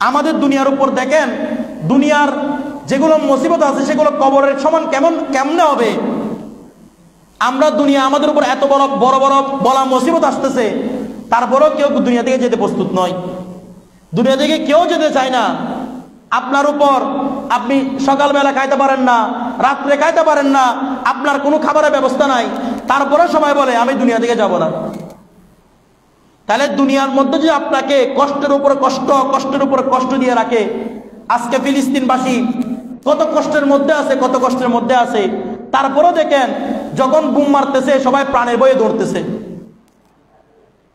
আমাদের দুনিয়ার উপর দেখেন, দুনিয়ার যেগুলো মুসিবত আছে সেগুলো কবরের সমান কেমনে হবে? আমরা দুনিয়া, আমাদের উপর এত বড় বড় বড় বলা মুসিবত আসতেছে, তারপরেও কেউ দুনিয়া থেকে যেতে প্রস্তুত নয়, দুনিয়া থেকে কেউ যেতে চায় না। আপনার উপর আপনি সকালবেলা খাইতে পারেন না, রাত্রে খাইতে পারেন না, আপনার কোনো খাবারের ব্যবস্থা নাই, তারপরে সবাই বলে আমি দুনিয়া থেকে যাব না। তাহলে দুনিয়ার মধ্যে যে আপনাকে কষ্টের উপর কষ্ট, কষ্টের উপর কষ্ট দিয়ে রাখে, আজকে ফিলিস্তিনবাসী কত কষ্টের মধ্যে আছে, কত কষ্টের মধ্যে আছে, তারপরেও দেখেন যখন বুম মারতেছে সবাই প্রাণের ভয়ে দৌড়তেছে,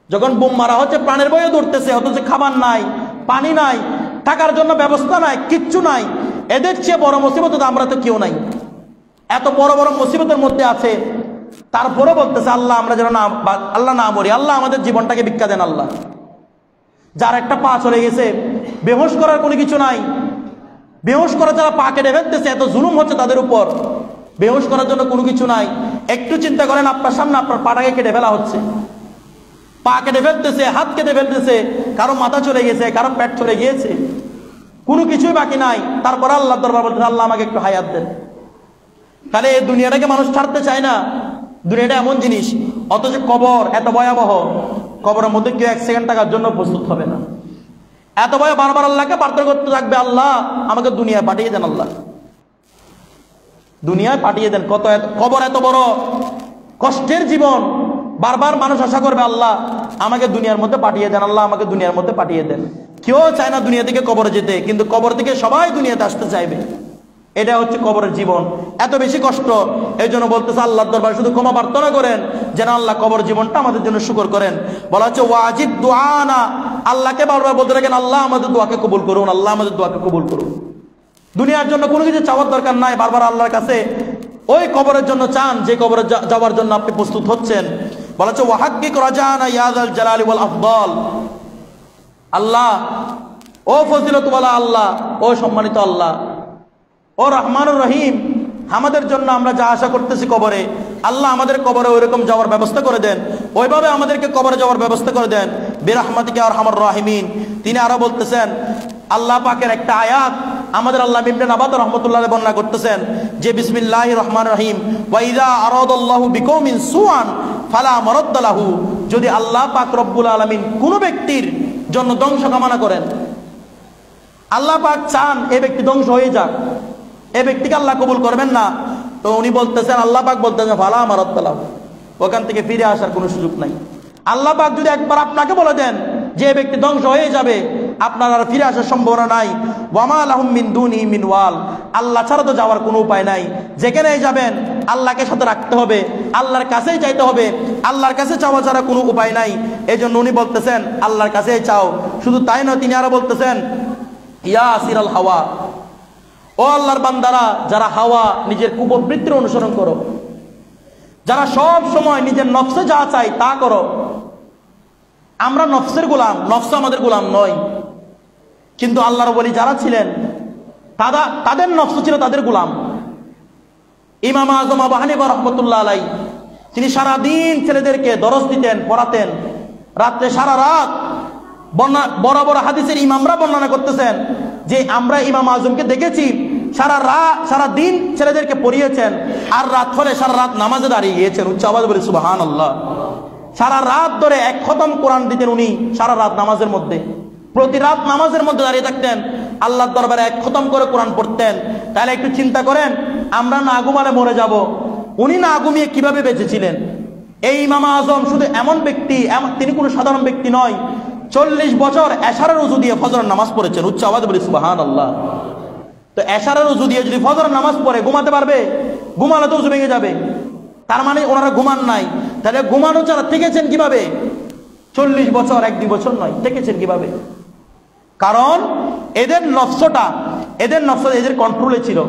যখন বুম মারা হচ্ছে প্রাণের ভয়ে দৌড়তেছে, অথচ খাবার নাই, পানি নাই, থাকার জন্য ব্যবস্থা নাই, কিচ্ছু নাই। এদের চেয়ে বড় মুসিবত আমরা তো কেউ নাই, এত বড় বড় মুসিবতের মধ্যে আছে, তারপরে বলতেছে আল্লাহ আমরা যেন না, আল্লাহ না মরি, আল্লাহ আমাদের জীবনটাকে ভিক্ষা দেন আল্লাহ। যার একটা পা চলে গেছে, বেহুশ করার কোনো কিছু নাই, বেহুশ করা যারা পা কেটে ফেলতেছে, এত জুলুম হচ্ছে তাদের উপর, বেহুশ করার জন্য কোনো কিছু নাই। একটু চিন্তা করেন, আপনার সামনে আপনার পাটাকে কেটে ফেলা হচ্ছে, পা কেটে ফেলতেছে, হাত কেটে ফেলতেছে, কারো মাথা চলে গেছে, কারো পেট চলে গিয়েছে, কোনো কিছুই বাকি নাই, তারপর আল্লাহ দরবার বলতেছে আল্লাহ আমাকে একটু হায়াত দেন। তাহলে এই দুনিয়াটাকে মানুষ ছাড়তে চায় না, দুনিয়াটা এমন জিনিস। অথচ কবর এত ভয়াবহ, কবরের মধ্যে কেউ এক সেকেন্ড থাকার জন্য প্রস্তুত হবে না, এত ভয় বারবার আল্লাহকে প্রার্থনা করতে থাকবে, আল্লাহ আমাকে দুনিয়ায় পাঠিয়ে দেন, আল্লাহ দুনিয়ায় পাঠিয়ে দেন। কবর এত বড় কষ্টের জীবন, বারবার মানুষ আশা করবে আল্লাহ আমাকে দুনিয়ার মধ্যে পাঠিয়ে দেন, আল্লাহ আমাকে দুনিয়ার মধ্যে পাঠিয়ে দেন। কেউ চায় না দুনিয়া থেকে কবরে যেতে, কিন্তু কবর থেকে সবাই দুনিয়াতে আসতে চাইবে। এটা হচ্ছে কবরের জীবন, এত বেশি কষ্ট। এই জন্য বলতেছে আল্লাহর দরবারে শুধু ক্ষমা প্রার্থনা করেন, যেন আল্লাহ কবর জীবনটা আমাদের জন্য শুকর করেন। বলা হচ্ছে ওয়াজিব দুআনা, আল্লাহকে বারবার বলতে থাকেন আল্লাহ আমাদের দোয়াকে কবুল করুন, আল্লাহ আমাদের দোয়াকে কবুল করুন। দুনিয়ার জন্য কোনো কিছু চাওয়ার দরকার নাই, বারবার আল্লাহর কাছে ওই কবরের জন্য চান যে কবরে যাওয়ার জন্য আপনি প্রস্তুত হচ্ছেন। বলা হচ্ছে ওয়াহাক্কিক রাজানা ইয়াদাল জালালি ওয়াল আফদাল, আল্লাহ ও ফজিলতওয়ালা আল্লাহ, ও সম্মানিত আল্লাহ, ও রহমানুর রহিম, আমাদের জন্য আমরা যা আশা করতেছি কবরে, আল্লাহ আমাদের কবরে ওইরকম যাওয়ার ব্যবস্থা করে দেন, ওইভাবে আমাদেরকে কবরে যাওয়ার ব্যবস্থা করে দেন, বিরহমাতিকা আরহামার রাহিমিন। তিনি আরো বলতেছেন, আল্লাহ পাকের একটা আয়াত আমাদের আল্লাহ ইবনে নাবাত রাহমাতুল্লাহ আলাইহি বর্ণনা করতেছেন যে বিসমিল্লাহির রহমানির রহিম, ওয়া ইযা আরাদাল্লাহু বিকওমিন সুআন ফালা মারাদ্দা লাহু, যদি আল্লাহ পাক রব্বুল আলামিন কোন ব্যক্তির জন্য ধ্বংস কামনা করেন, আল্লাহ পাক চান এই ব্যক্তি ধ্বংস হয়ে যাক, এই ব্যক্তিকে আল্লাহ কবুল করবেন না, তো উনি বলতেছেন, আল্লাহ পাক বলতেছেন ফালা মারাদ্দা লাহু, ওখান থেকে ফিরে আসার কোনো সুযোগ নাই। আল্লাহ পাক যদি একবার আপনাকে বলে দেন যে এই ব্যক্তি ধ্বংস হয়ে যাবে, আপনার আর ফিরে আসার সম্ভাবনা নাই। ওয়ামা লাহুম মিন দুনিহি মিন ওয়াল, আল্লাহ ছাড়া তো যাওয়ার কোনো উপায় নাই। যেখানেই যাবেন আল্লাহকে সাথে রাখতে হবে, আল্লাহর কাছেই চাইতে হবে, আল্লাহর কাছে চাওয়া ছাড়া কোনো উপায় নাই। এই জন্য উনি বলতেছেন আল্লাহর কাছেই চাও। শুধু তাই নয়, তিনি আরো বলতেছেন ইয়া আসিরাল হাওয়া, ও আল্লাহর বান্দারা যারা হাওয়া নিজের কুপ্রবৃত্তির অনুসরণ করো, যারা সব সময় নিজের নফসে যা চাই তা করো। আমরা নফসের গোলাম, নফস আমাদের গোলাম নয়। কিন্তু আল্লাহর ওলি যারা ছিলেন তাদের নফস ছিল তাদের গোলাম। ইমাম আজম আবু হানিফা রাহমাতুল্লাহ আলাইহি তিনি সারাদিন ছেলেদেরকে দরস দিতেন, পড়াতেন, রাত্রে সারা রাত বড় বড় হাদিসের ইমামরা বর্ণনা করতেছেন যে আমরা ইমাম আজমকে দেখেছি সারা দিন ছেলেদেরকে পড়িয়েছেন, আর রাত হলে সারা রাত নামাজে দাঁড়িয়ে গিয়েছেন। উচ্চ আওয়াজে বলি সুবহানাল্লাহ। সারা রাত ধরে এক খতম কোরআন দিতেন উনি, সারা রাত নামাজের মধ্যে, প্রতি রাত নামাজের মধ্যে দাঁড়িয়ে থাকতেন, আল্লাহর দরবারে এক খতম করে কোরআন পড়তেন। তাহলে একটু চিন্তা করেন, আমরা না ঘুমালে মরে যাব, উনি না ঘুমিয়ে কিভাবে বেঁচেছিলেন? এই ইমাম আজম শুধু এমন ব্যক্তি, তিনি কোনো সাধারণ ব্যক্তি নয়, 40 বছর এশারের উজু দিয়ে ফজরের নামাজ পড়েছেন। উচ্চ আওয়াজে বলি সুবহানাল্লাহ। তো এশারের উজু দিয়ে যদি ফজরের নামাজ পড়ে ঘুমাতে পারবে? ঘুমালে তো উজু ভেঙে যাবে। তার মানে ওনারা ঘুমান নাই। তাহলে ঘুমানো ছাড়া থেকেছেন কিভাবে? 40 বছর, 1-2 বছর নয়, থেকেছেন কিভাবে? কারণ এদের নফসটা এদের কন্ট্রোলে ছিল।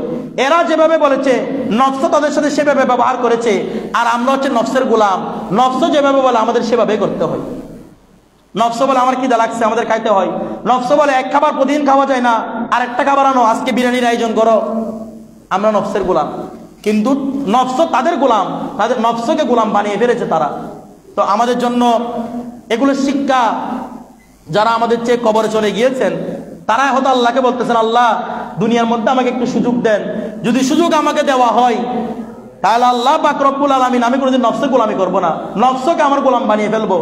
এরা যেভাবে বলেছে নফস তাদের সাথে সেভাবে ব্যবহার করেছে, আর আমরা হচ্ছে নফসের গোলাম। নফস যেভাবে বলে আমাদের সেভাবে করতে হয়। নফস বলে আমার খিদা লাগছে, আমাদের খাইতে হয়। নফস বলে এক খাবার প্রতিদিন খাওয়া যায় না, আর একটা খাবার আনো, আজকে বিরিয়ানির আয়োজন করো। আমরা নফসের গোলাম, কিন্তু নফস তাদের গোলাম, তাদের নফসকে গোলাম বানিয়ে ফেলেছে তারা। তো আমাদের জন্য এগুলো শিক্ষা। যারা আমাদের চেয়ে কবরে চলে গিয়েছেন তারাই হয়তো আল্লাহকে বলতেছেন, আল্লাহ দুনিয়ার মধ্যে আমাকে একটু সুযোগ দেন। যদি সুযোগ আমাকে দেওয়া হয় তাহলে আল্লাহ পাক রব্বুল আলামিন আমি কোনোদিন নফসের গোলামি করবো না, নফসকে আমার গোলাম বানিয়ে ফেলবো।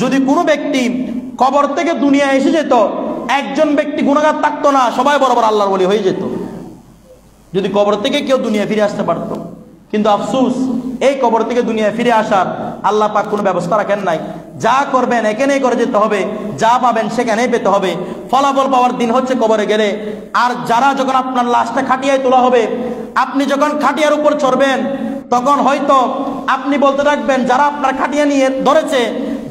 যদি কোনো ব্যক্তি কবর থেকে দুনিয়া এসে যেত, একজন ব্যক্তি গুনাহগার থাকতো না, সবাই বরাবর আল্লাহর ওলি হয়ে যেত, যদি কবর থেকে কেউ দুনিয়া ফিরে আসতে পারতো। কিন্তু আফসোস, এই কবর থেকে দুনিয়া ফিরে আসার আল্লাহ পাক কোনো ব্যবস্থা রাখেন নাই। যা করবেন এখানেই করে যেতে হবে, যা পাবেন সেখানেই পেতে হবে। ফলাফল পাওয়ার দিন হচ্ছে কবরে গেলে। আর যারা যখন আপনার লাশটা খাটিয়ায় তোলা হবে, আপনি যখন খাটিয়ার উপর চড়বেন, তখন হয়তো আপনি বলতে থাকবেন, যারা আপনার খাটিয়া নিয়ে ধরেছে,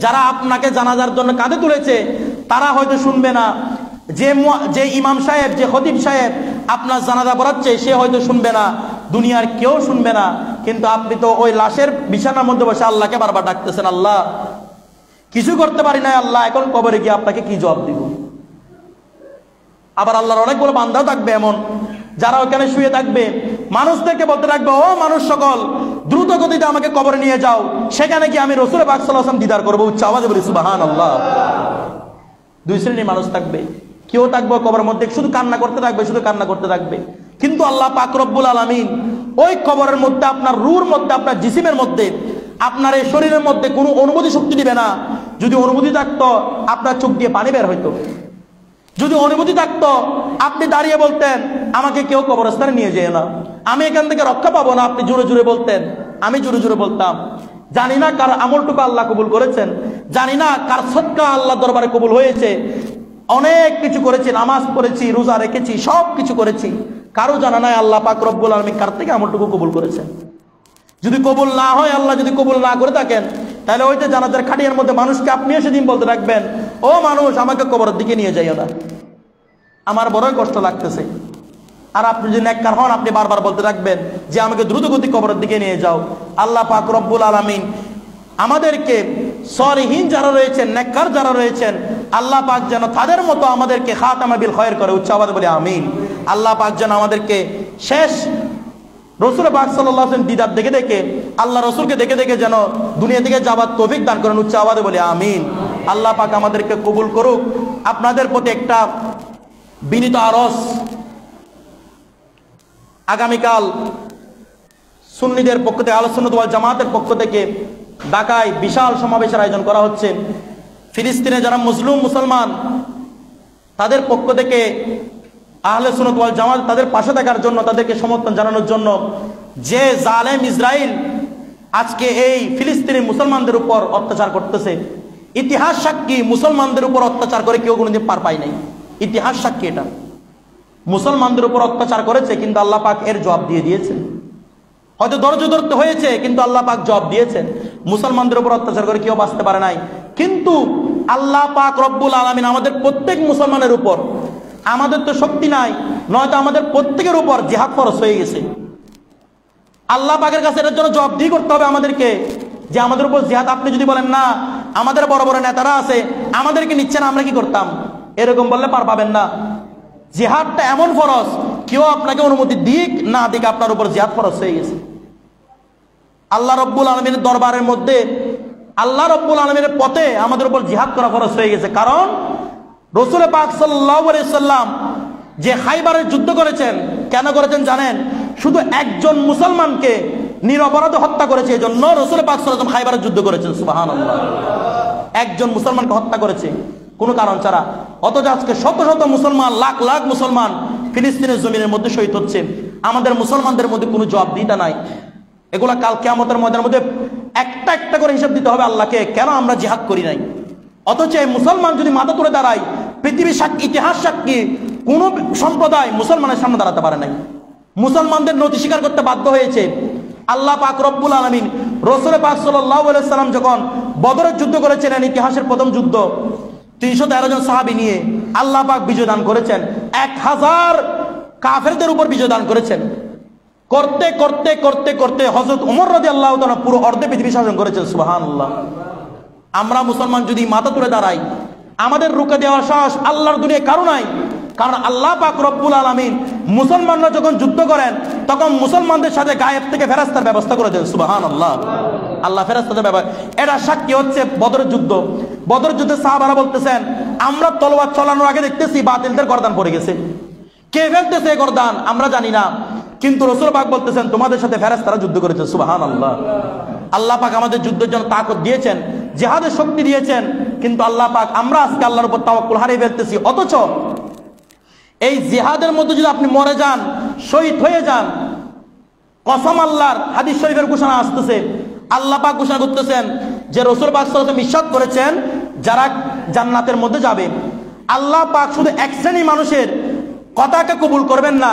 যারা আপনাকে জানাজার জন্য কাঁধে তুলেছে, তারা হয়তো শুনবে না। যে ইমাম সাহেব, যে খতিব সাহেব আপনার জানাজা পড়াচ্ছে, সে হয়তো শুনবে না, দুনিয়ার কেউ শুনবে না। কিন্তু আপনি তো ওই লাশের বিছানার মধ্যে বসে আল্লাহকে বারবার ডাকতেছেন, আল্লাহ কিছু করতে পারি না, আল্লাহ এখন কবরে গিয়ে আপনাকে কি জবাব দিব? আবার আল্লাহর অনেকগুলো বান্দাও থাকবে এমন, যারা ওখানে শুয়ে থাকবে, মানুষদেরকে বলতে থাকবে, ও মানুষ সকল, দ্রুত গতিতে আমাকে কবরে নিয়ে যাও, সেখানে কি আমি রাসূল পাক সাল্লাল্লাহু আলাইহি ওয়াসাল্লাম দিদার করবো। উচ্চ আওয়াজে বলি সুবহানাল্লাহ। 2 শ্রেণীর মানুষ থাকবে। কেউ থাকবে কবরের মধ্যে শুধু কান্না করতে থাকবে, শুধু কান্না করতে থাকবে। কিন্তু আল্লাহ পাক রব্বুল আলামিন ওই কবরের মধ্যে, আপনার রূহের মধ্যে, আপনার জিসিমের মধ্যে, আপনার এই শরীরের মধ্যে কোনো অনুভূতি শক্তি দিবে না। যদি অনুভূতি থাকতো আপনার চোখ দিয়ে পানি বের হইতো। যদি অনুভূতি থাকতো আপনি দাঁড়িয়ে বলতেন, আমাকে কেউ কবরস্থানে নিয়ে যেও না, আমি এখান থেকে রক্ষা পাবো না। আপনি জোরে জোরে বলতেন, আমি জোরে জোরে বলতাম। জানি না কার আমলটুকু আল্লাহ কবুল করেছেন, জানি না কার সদকা আল্লাহ দরবারে কবুল হয়েছে। অনেক কিছু করেছি, নামাজ পড়েছি, রোজা রেখেছি, সব কিছু করেছি, কারো জানা নাই আল্লাহ পাক রব্বুল আলামিন কার থেকে আমলটুকু কবুল করেছেন। যদি কবুল না হয়, আল্লাহ যদি কবুল না করে থাকেন, তাহলে ওই যে জানাজার খাটিয়ার মধ্যে মানুষকে আপনি সেদিন বলতে রাখবেন, ও মানুষ আমাকে কবরের দিকে নিয়ে যাইও না, আমার বড়ই কষ্ট লাগতেছে। আর আপনি যদি নেককার হন, আপনি বারবার বলতে রাখবেন যে আমাকে দ্রুতগতি কবরের দিকে নিয়ে যাও। আল্লাহ পাক রব্বুল আলামিন আমাদেরকে সলিহিন যারা রয়েছেন, নেককার যারা রয়েছেন, আল্লাহ পাক যেন তাদের মতো আমাদেরকে খাতামা বিল খয়র করে। উচ্চ আওয়াজে বলি আমিন। আল্লাহ পাক যেন আমাদেরকে শেষ রাসূল পাক সাল্লাল্লাহু আলাইহি ওয়াসাল্লাম দিদার দেখে দেখে, আল্লাহ রাসূলকে দেখে দেখে যেন দুনিয়া থেকে যাবার তৌফিক দান করেন। উচ্চ আওয়াজে বলি আমিন। আল্লাহ পাক আমাদেরকে কবুল করুক। আপনাদের প্রতি একটা বিনীত আরজ, আগামীকাল সুন্নিদের পক্ষ থেকে, আহলে সুন্নাত ওয়াল জামাতের পক্ষ থেকে ঢাকায় বিশাল সমাবেশের আয়োজন করা হচ্ছে। ফিলিস্তিনে যারা মুসলমান, তাদের পক্ষ থেকে আহলে সুন্নাত ওয়াল জামাত তাদের পাশে থাকার জন্য, তাদেরকে সমর্থন জানানোর জন্য, যে জালেম ইসরাইল আজকে এই ফিলিস্তিনি মুসলমানদের উপর অত্যাচার করতেছে, ইতিহাস সাক্ষী মুসলমানদের উপর অত্যাচার করে কেউ কোনোদিন পার পায় নাই। ইতিহাস সাক্ষী এটা, মুসলমানদের উপর অত্যাচার করেছে, কিন্তু আল্লাহ পাক এর জবাব দিয়ে দিয়েছেন। হয়তো ধৈর্য ধরতে হয়েছে, কিন্তু আল্লাহ পাক জবাব দিয়েছেন। মুসলমানদের উপর অত্যাচার করে কেউ বাঁচতে পারে নাই। কিন্তু আল্লাহ পাক রব্বুল আলামিন আমাদের প্রত্যেক মুসলমানের উপর, আমাদের তো শক্তি নাই, নয়তো আমাদের প্রত্যেকের উপর জিহাদ ফরজ হয়ে গেছে। আল্লাহ পাকের কাছে এটার জন্য জবাবদিহি করতে হবে আমাদেরকে, যে আমাদের উপর জিহাদ। আপনি যদি বলেন না, আমাদের বড় বড় নেতারা আছে, আমাদেরকে নিচ্ছে না, আমরা কি করতাম, এরকম বললে পার পাবেন না। জিহাদটা এমন ফরজ, কেউ আপনাকে অনুমতি দিক না দিক আপনার উপর জিহাদ ফরজ হয়ে গেছে। আল্লাহ রব্বুল আলমীর দরবারের মধ্যে, আল্লাহ রব্বুল আলমীর পথে আমাদের উপর জিহাদ করা খরচ হয়ে গেছে। কারণ রাসূল পাক সাল্লাল্লাহু আলাইহি সাল্লাম যে খাইবারের যুদ্ধ করেছেন, কেন করেছেন জানেন? শুধু একজন মুসলমানকে নিরপরাধে হত্যা করেছে, এই জন্য রাসূল পাক সাল্লাল্লাহু আলাইহি ওয়াসাল্লাম খাইবারের যুদ্ধ করেছেন। সুবহানাল্লাহ। একজন মুসলমানকে হত্যা করেছে কোনো কারণ ছাড়া, অথচ আজকে শত শত মুসলমান, লাখ লাখ মুসলমান ফিলিস্তিনের জমিনের মধ্যে শহীদ হচ্ছে। আমাদের মুসলমানদের মধ্যে কোনো জবাবদিহিতা নাই। এগুলা কাল কিয়ামতের ময়দানের মধ্যে একটা একটা করে হিসাব দিতে হবে আল্লাহকে, কেন আমরা জিহাদ করি নাই। অথচ এই মুসলমান যদি মাথা তুলে দাঁড়ায়, পৃথিবীর ইতিহাস সাক্ষী কোন সম্প্রদায় মুসলমানের সামনে দাঁড়াতে পারে নাই। মুসলমানদের নতি স্বীকার করতে বাধ্য হয়েছে। আল্লাহ পাক রব্বুল আলামিন রাসূল পাক সাল্লাল্লাহু আলাইহি সাল্লাম যখন বদরের যুদ্ধ করেছিলেন, ইতিহাসের প্রথম যুদ্ধ, 313 জন সাহাবী নিয়ে আল্লাহ পাক বিজয় দান করেছেন, 1000 কাফেরদের উপর বিজয় দান করেছেন। করতে করতে করতে করতে হযরত ওমর রাদিয়াল্লাহু তাআলা পুরো অর্ধে পৃথিবী শাসন করেছেন। সুবহানাল্লাহ। আমরা মুসলমান যদি মাথা তুলে দাঁড়াই, আমাদের রুখে দেওয়ার সাহস আল্লাহর দুনিয়ায় কারো নাই। কারণ আল্লাহ পাক রব্বুল আলামিন মুসলমানরা যখন যুদ্ধ করেন, তখন মুসলমানদের সাথে গায়েব থেকে ফেরেশতার ব্যবস্থা করে দেন। সুবহানাল্লাহ। আল্লাহ ফেরেশতাদের ব্যবস্থা, এটা সাক্ষী হচ্ছে বদরের যুদ্ধ। বদরের যুদ্ধে সাহাবারা বলতেছেন, আমরা তলোয়ার চালানোর আগে দেখতেছি বাতিলদের গর্দান পড়ে গেছে। কে ফেলতেছে গর্দান আমরা জানি না, কিন্তু রাসূল পাক বলতেছেন তোমাদের সাথে ফেরেশতারা যুদ্ধ করেছে। সুবহানাল্লাহ। আল্লাহ পাক আমাদের যুদ্ধের জন্য তাকত দিয়েছেন, জিহাদের শক্তি দিয়েছেন, কিন্তু আল্লাহ পাক আমরা আজকে আল্লাহর উপর তাওয়াক্কুল হারিয়ে ফেলতেছি। অথচ এই জিহাদের মধ্যে যদি আপনি মরে যান, শহীদ হয়ে যান, কসম আল্লাহর, হাদিস শরীফের ঘোষণা আসতেছে, আল্লাহ পাক ঘোষণা করতেছেন যে রাসূল পাক সাল্লাল্লাহু আলাইহি ওয়াসাল্লাম ইরশাদ করেছেন যারা জান্নাতের মধ্যে যাবে, আল্লাহ পাক শুধু এক শ্রেণী মানুষের কথাকে কবুল করবেন না,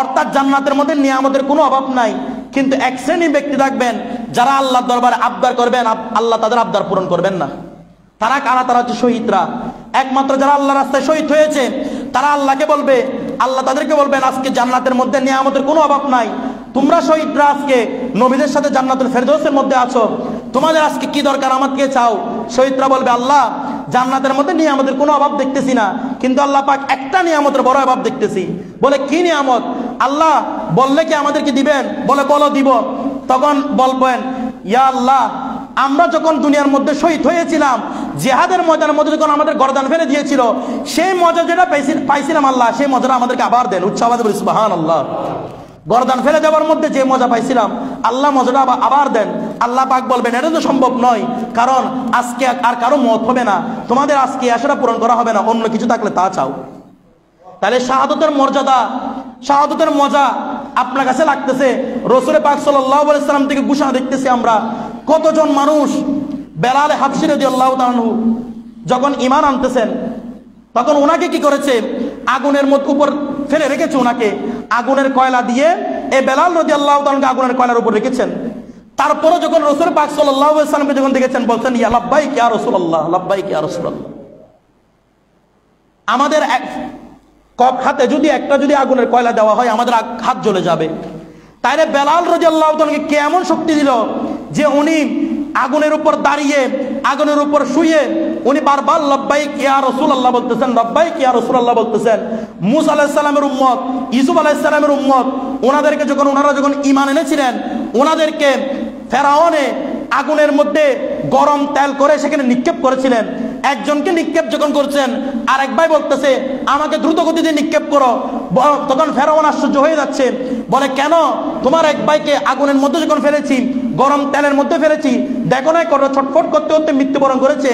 অর্থাৎ জান্নাতের মধ্যে নিয়ামতের কোনো অভাব নাই, কিন্তু এক শ্রেণী ব্যক্তি থাকবেন যারা আল্লাহর দরবারে আবদার করবেন, আল্লাহ তাদের আবদার পূরণ করবেন না। তারা কারা? তারা হচ্ছে শহীদরা। একমাত্র যারা আল্লাহর রাস্তায় শহীদ হয়েছে তারা আল্লাহকে বলবে, আল্লাহ তাদেরকে বলবেন আজকে জান্নাতের মধ্যে নিয়ামতের কোনো অভাব নাই, তোমরা শহীদরা আজকে নবীদের সাথে জান্নাতুল ফেরদৌসের মধ্যে আছো, তোমাদের আজকে কি দরকার আমাকে চাও। শহীদরা বলবে আল্লাহ জান্নাতের মধ্যে নিয়ামতের কোনো অভাব দেখতেছি না, কিন্তু আল্লাহ পাক একটা নিয়ামতের বড় অভাব দেখতেছি। বলে কি নিয়ামত? আল্লাহ বললে কি আমাদেরকে দিবেন? বলে বলো দিব। তখন বলবেন ইয়া আল্লাহ, আমরা যখন দুনিয়ার মধ্যে শহীদ হয়েছিলাম, জিহাদের ময়দানের মধ্যে যখন আমাদের গর্দান ফেলে দিয়েছিল, সেই মজা যেটা পাইছিলাম আল্লাহ, সেই মজাটা আমাদেরকে আবার দেন। উচ্চ আওয়াজে বলি সুবহানাল্লাহ। গর্দান ফেলে দেওয়ার মধ্যে যে মজা পাইছিলাম, আল্লাহ মজাটা আবার দেন। আল্লাহ পাক বলবেন এটা তো সম্ভব নয়, কারণ আজকে আর কারো মত হবে না, তোমাদের আজকে আশাটা পূরণ করা হবে না, অন্য কিছু থাকলে তা চাও। তাহলে শাহাদতের মর্যাদা, শাহাদতের মজা আপনার কাছে লাগতেছে। রাসূল পাক সাল্লাল্লাহু আলাইহি সাল্লাম থেকে ঘোষণা দেখতেছি আমরা, কতজন মানুষ বেলাল হাবশী রাদিয়াল্লাহু তাআলা আনহু যখন ঈমান আনতেছেন, তখন ওনাকে কি করেছে? আগুনের মধ্যে উপর ফেলে রেখেছে, ওনাকে আগুনের কয়লা দিয়ে এই বেলাল রাদিয়াল্লাহু তাআলাকে আগুনের কয়লার উপর রেখেছেন। তারপরে যখন রাসূল পাক সাল্লাল্লাহু আলাইহি সাল্লামকে যখন দেখেছেন, বলছেন ইয়া লাব্বাইক ইয়া রাসূলুল্লাহ, লাব্বাইক ইয়া রাসূলুল্লাহ। আমাদের কপ হাতে যদি একটা যদি আগুনের কয়লা দেওয়া হয়, আমাদের হাত জ্বলে যাবে। তাইলে বেলাল রাদিয়াল্লাহু তাআলাকে কেমন শক্তি দিল যে উনি আগুনের উপর দাঁড়িয়ে, আগুনের উপর শুয়ে উনি বারবার লাব্বাইক ইয়া রাসূলুল্লাহ বলতেছেন, লাব্বাইক ইয়া রাসূলুল্লাহ বলতেছেন। মূসা আলাইহিস সালামের উম্মত, ইউসুফ আলাইহিস সালামের উম্মত, ওনাদেরকে যখন ওনারা যখন ঈমান এনেছিলেন, ওনাদেরকে ফেরাউনে আগুনের মধ্যে গরম তেল করে সেখানে নিক্ষেপ করেছিলেন। একজনকে নিক্ষেপ যখন করছেন, আর এক ভাই বলতেছে আমাকে দ্রুত গতিতে নিক্ষেপ করো। তখন ফেরাউন আশ্চর্য হয়ে যাচ্ছে, বলে কেন? তোমার এক ভাইকে আগুনের মধ্যে যখন ফেলেছি, গরম তেলের মধ্যে ফেলেছি, দেখো না করো ছটফট করতে করতে মৃত্যুবরণ করেছে,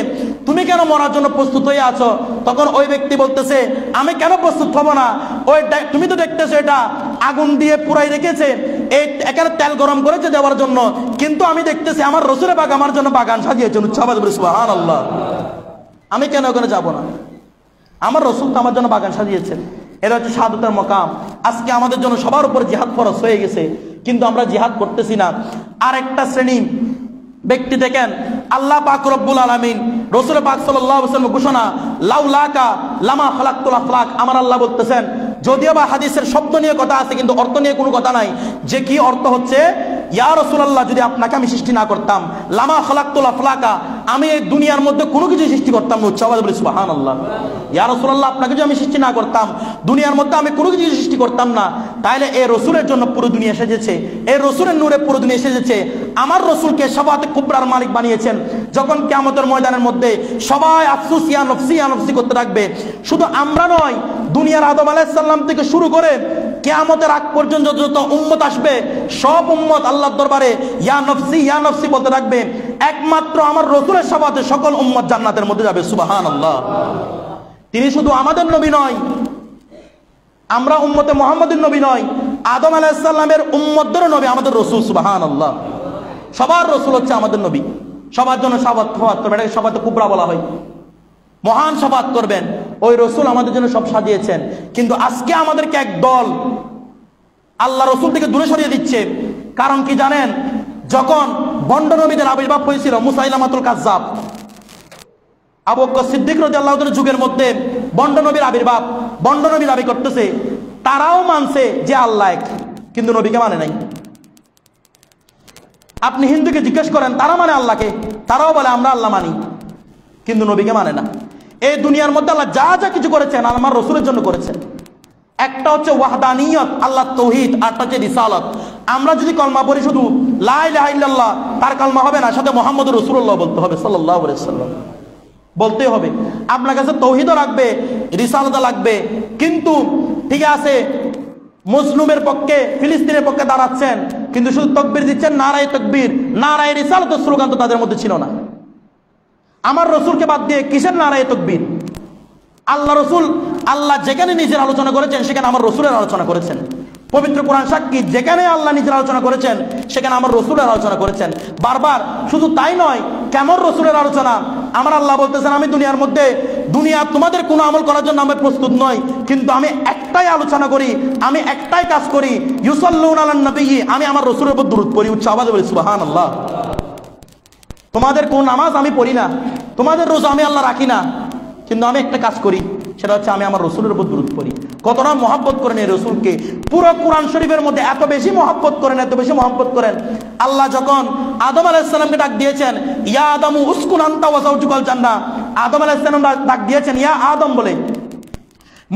তুমি কেন মরার জন্য প্রস্তুত হয়ে আছো? তখন ওই ব্যক্তি বলতেছে আমি কেন প্রস্তুত হব না, ওই তুমি তো দেখতেছো এটা আগুন দিয়ে পুরাই রেখেছে, এই এখানে তেল গরম করেছে দেওয়ার জন্য, কিন্তু আমি দেখতেছি আমার রাসূল পাক আমার জন্য বাগান সাজিয়েছেন। সুবহানাল্লাহ। আমি কেন ওখানে যাব না? আমার রাসূল তো আমার জন্য বাগান সাজিয়েছেন। এটা হচ্ছে শাহাদাতের মাকাম। আজকে আমাদের জন্য সবার উপর জিহাদ ফরজ হয়ে গেছে, কিন্তু আমরা জিহাদ করতেছি না। আরেকটা শ্রেণী ব্যক্তি দেখেন, আল্লাহ পাক রব্বুল আলামিন রাসূল পাক সাল্লাল্লাহু আলাইহি ওয়াসাল্লাম ঘোষণা লাউলাকা লামা খালাকতুল আফলাক, আমার আল্লাহ বলতেছেন, যদিও বা হাদিসের শব্দ নিয়ে কথা আছে কিন্তু অর্থ নিয়ে কোনো কথা নাই, যে কি অর্থ হচ্ছে ইয়া রাসূলুল্লাহ যদি আপনাকে আমি সৃষ্টি না করতাম, লামা খালাকতুল আফলাকা, আমি এই দুনিয়ার মধ্যে কোনো কিছু সৃষ্টি করতাম না। উচ্চাবাদ বলি সুবহানাল্লাহ। ইয়া রাসূলুল্লাহ, আপনাকে যদি আমি সৃষ্টি না করতাম, দুনিয়ার মধ্যে আমি কোনো কিছু সৃষ্টি করতাম না, তাহলে এই রসুলের জন্য পুরো দুনিয়া সেজেছে, এই রসুলের নূরে পুরো দুনিয়া সেজেছে। আমার রসুলকে শাফাআতে কুবরার মালিক বানিয়েছেন। যখন কিয়ামতের ময়দানের মধ্যে সবাই আফসোস ইয়া নফসি ইয়া নফসি করতে থাকবে, শুধু আমরা নয়, দুনিয়ার আদম আলাইহিস সালাম থেকে শুরু করে কিয়ামতের আগ পর্যন্ত যত উম্মত আসবে, সব উম্মত আল্লাহর দরবারে ইয়া নফসি বলতে থাকবে। একমাত্র আমার রসুলের শাফাআতে সকল উম্মত জান্নাতের মধ্যে যাবে। সুবহানাল্লাহ। তিনি শুধু আমাদের নবী নয়, আমরা উম্মতে মুহাম্মাদের নবী নয়, আদম আলাইহিস সালামের উম্মতদেরও নবী আমাদের রসুল। সুবহানাল্লাহ। সবার রসুল হচ্ছে আমাদের নবী। সবার জন্য শাফাআত করবেন, এটাকে শাফাআতে কুবরা বলা হয়। মহান শাফাআত করবেন, ওই রসুল আমাদের জন্য সব সাজিয়েছেন। কিন্তু আজকে আমাদেরকে এক দল আল্লাহ রসুল থেকে দূরে সরিয়ে দিচ্ছে। কারণ কি জানেন? যখন ভণ্ড নবীদের আবির্ভাব হয়েছিল, মুসাইলামাতুল কাজ্জাব, আবু বকর সিদ্দিক রাদিয়াল্লাহু তাআলার যুগের মধ্যে ভণ্ড নবীর আবির্ভাব, ভণ্ড নবী দাবি করতেছে। তারাও মানছে যে আল্লাহ এক, কিন্তু নবীকে মানে নাই। আপনি হিন্দুকে জিজ্ঞেস করেন, তারা মানে আল্লাহকে, তারাও বলে আমরা আল্লাহ মানি, কিন্তু নবীকে মানে না। এই দুনিয়ার মধ্যে আল্লাহ যা যা কিছু করেছেন আমার রসুলের জন্য করেছেন। একটা হচ্ছে ওয়াহদানিয়ত, আল্লাহ তৌহিদ, আরটা হচ্ছে রিসালাত। আমরা যদি কলমা পড়ি শুধু লা ইলাহা ইল্লাল্লাহ, তার কলমা হবে না, সাথে মুহাম্মদুর রাসূলুল্লাহ বলতে হবে, সাল্লাল্লাহু আলাইহি ওয়াসাল্লাম বলতে হবে। আপনার কাছে তৌহিদও লাগবে, রিসালাতও লাগবে। কিন্তু ঠিক আছে, মুসলিমের পক্ষে, ফিলিস্তিনের পক্ষে দাঁড়াচ্ছেন, কিন্তু শুধু তাকবীর দিচ্ছেন, নারায়ে তাকবীর, নারায়ে রিসালাত স্লোগান তো তাদের মধ্যে ছিল না। আমার রসুলকে বাদ দিয়ে কিসের নারায়ে তাকবীর? আল্লাহ রসুল, আল্লাহ যেখানে নিজের আলোচনা করেছেন সেখানে আমার রসুলের আলোচনা করেছেন। পবিত্র কোরআন সাক্ষী, যেখানে আল্লাহ নিজের আলোচনা করেছেন সেখানে আমার রসুলের আলোচনা করেছেন বারবার। শুধু তাই নয়, কেমন রসুলের আলোচনা? আমার আল্লাহ বলতেছেন, আমি দুনিয়ার মধ্যে, দুনিয়া তোমাদের কোনো আমল করার জন্য আমি প্রস্তুত নই, কিন্তু আমি একটাই আলোচনা করি, আমি একটাই কাজ করি, ইউসাল্লুনা আলান নবী, আমি আমার রসুলের উপর দুরূদ পড়ি। উচ্চ আওয়াজে বলি সুবহানাল্লাহ। তোমাদের কোন নামাজ আমি পড়ি না, তোমাদের রোজা আমি আল্লাহ রাখি না, কিন্তু আমি একটা কাজ করি, সেটা হচ্ছে আমি আমার রসুলের উপর দুরূদ পড়ি। কতটা মহব্বত করেন এই রসুলকে! পুরো কোরআন শরীফের মধ্যে এত বেশি মহব্বত করেন, এত বেশি মহব্বত করেন। আল্লাহ যখন আদম আলাইহিস সালামকে ডাক দিয়েছেন, ইয়া আদামু উসকুন আনতা ওয়া যাওজুকাল জান্নাহ, আদম আলাইহিস সালাম ডাক দিয়েছেন ইয়া আদম বলে।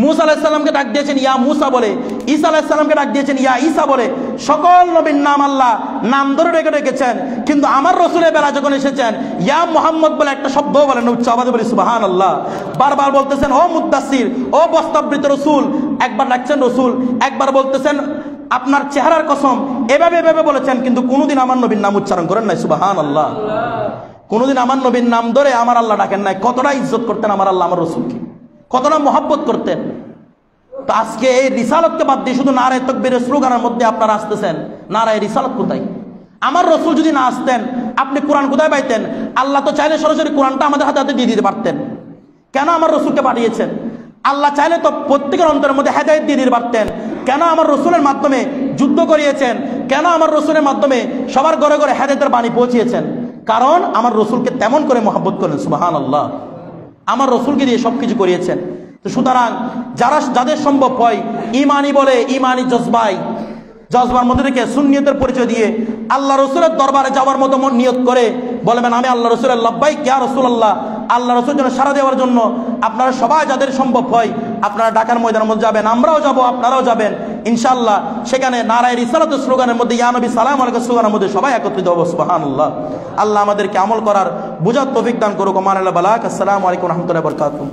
মুসা আলাইহিস সালামকে ডাক দিয়েছেন ইয়া মুসা বলে। ঈসা আলাইহিস সালামকে ডাক দিয়েছেন ইয়া ঈসা বলে। সকল নবীর নাম আল্লাহ নাম ধরে রেখেছেন, কিন্তু আমার রসুলের বেলা যখন এসেছেন, ইয়া মুহাম্মদ বলে একটা শব্দ বলেন। উচ্চ আওয়াজে বলি সুবহানাল্লাহ। বারবার বলতেছেন ও মুদ্দাসির, ও বস্তাবৃত রসুল, একবার ডাকছেন রসুল, একবার বলতেছেন আপনার চেহারার কসম, এভাবে এভাবে বলেছেন, কিন্তু কোনোদিন আমার নবীর নাম উচ্চারণ করেন নাই। সুবহানাল্লাহ। কোনোদিন আমার নবীর নাম ধরে আমার আল্লাহ ডাকেন নাই। কতটা ইজ্জত করতেন আমার আল্লাহ আমার রসুলকে, কতটা মহব্বত করতেন। তো আজকে এই রিসালাতকে বাদ দিয়ে শুধু নারায়ে তাকবীরের স্লোগানের মধ্যে আপনারা আসতেছেন, নারায়ে রিসালাত কোথায়? আমার রসুল যদি না আসতেন, আপনি কোরআন কোথায় পাইতেন? আল্লাহ তো চাইলে সরাসরি কোরআনটা আমাদের হাতে হাতে দিয়ে দিতে পারতেন। কেন আমার রসুলকে পাঠিয়েছেন? আল্লাহ চাইলে তো প্রত্যেকের অন্তরের মধ্যে হেদায়েত দিয়ে দিতে পারতেন। কেন আমার রসুলের মাধ্যমে যুদ্ধ করিয়েছেন? কেন আমার রসুলের মাধ্যমে সবার ঘরে ঘরে হেদায়েতের বাণী পৌঁছিয়েছেন? কারণ আমার রসুলকে তেমন করে মহব্বত করেন। সুবহানাল্লাহ। আমার রসুলকে দিয়ে সবকিছু করিয়েছেন। তো সুতরাং যাদের সম্ভব হয়, ইমানি বলে, ইমানি জজবার মধ্যে থেকে সুন্নিয়তের পরিচয় দিয়ে আল্লাহ রসুলের দরবারে যাওয়ার মতো নিয়ত করে বলবেন, আমি আল্লাহ রসুলের লাব্বাইক ইয়া রাসূলুল্লাহ, আল্লাহ রসুলের জন্য সাড়া দেওয়ার জন্য আপনারা সবাই যাদের সম্ভব হয় আপনারা ঢাকার ময়দানের মধ্যে যাবেন, আমরাও যাব, আপনারাও যাবেন ইনশাআল্লাহ। সেখানে নারায়ে রিসালাতের স্লোগানের মধ্যে, ইয়া নবী সালাম আলাইকুম স্লোগানের মধ্যে সবাই একত্রিত হব। সুবহানাল্লাহ। আল্লাহ আমাদেরকে আমল করার বুঝার তৌফিক দান করুক। আসসালামু আলাইকুম ওয়া রাহমাতুল্লাহি ওয়া বারাকাতুহু।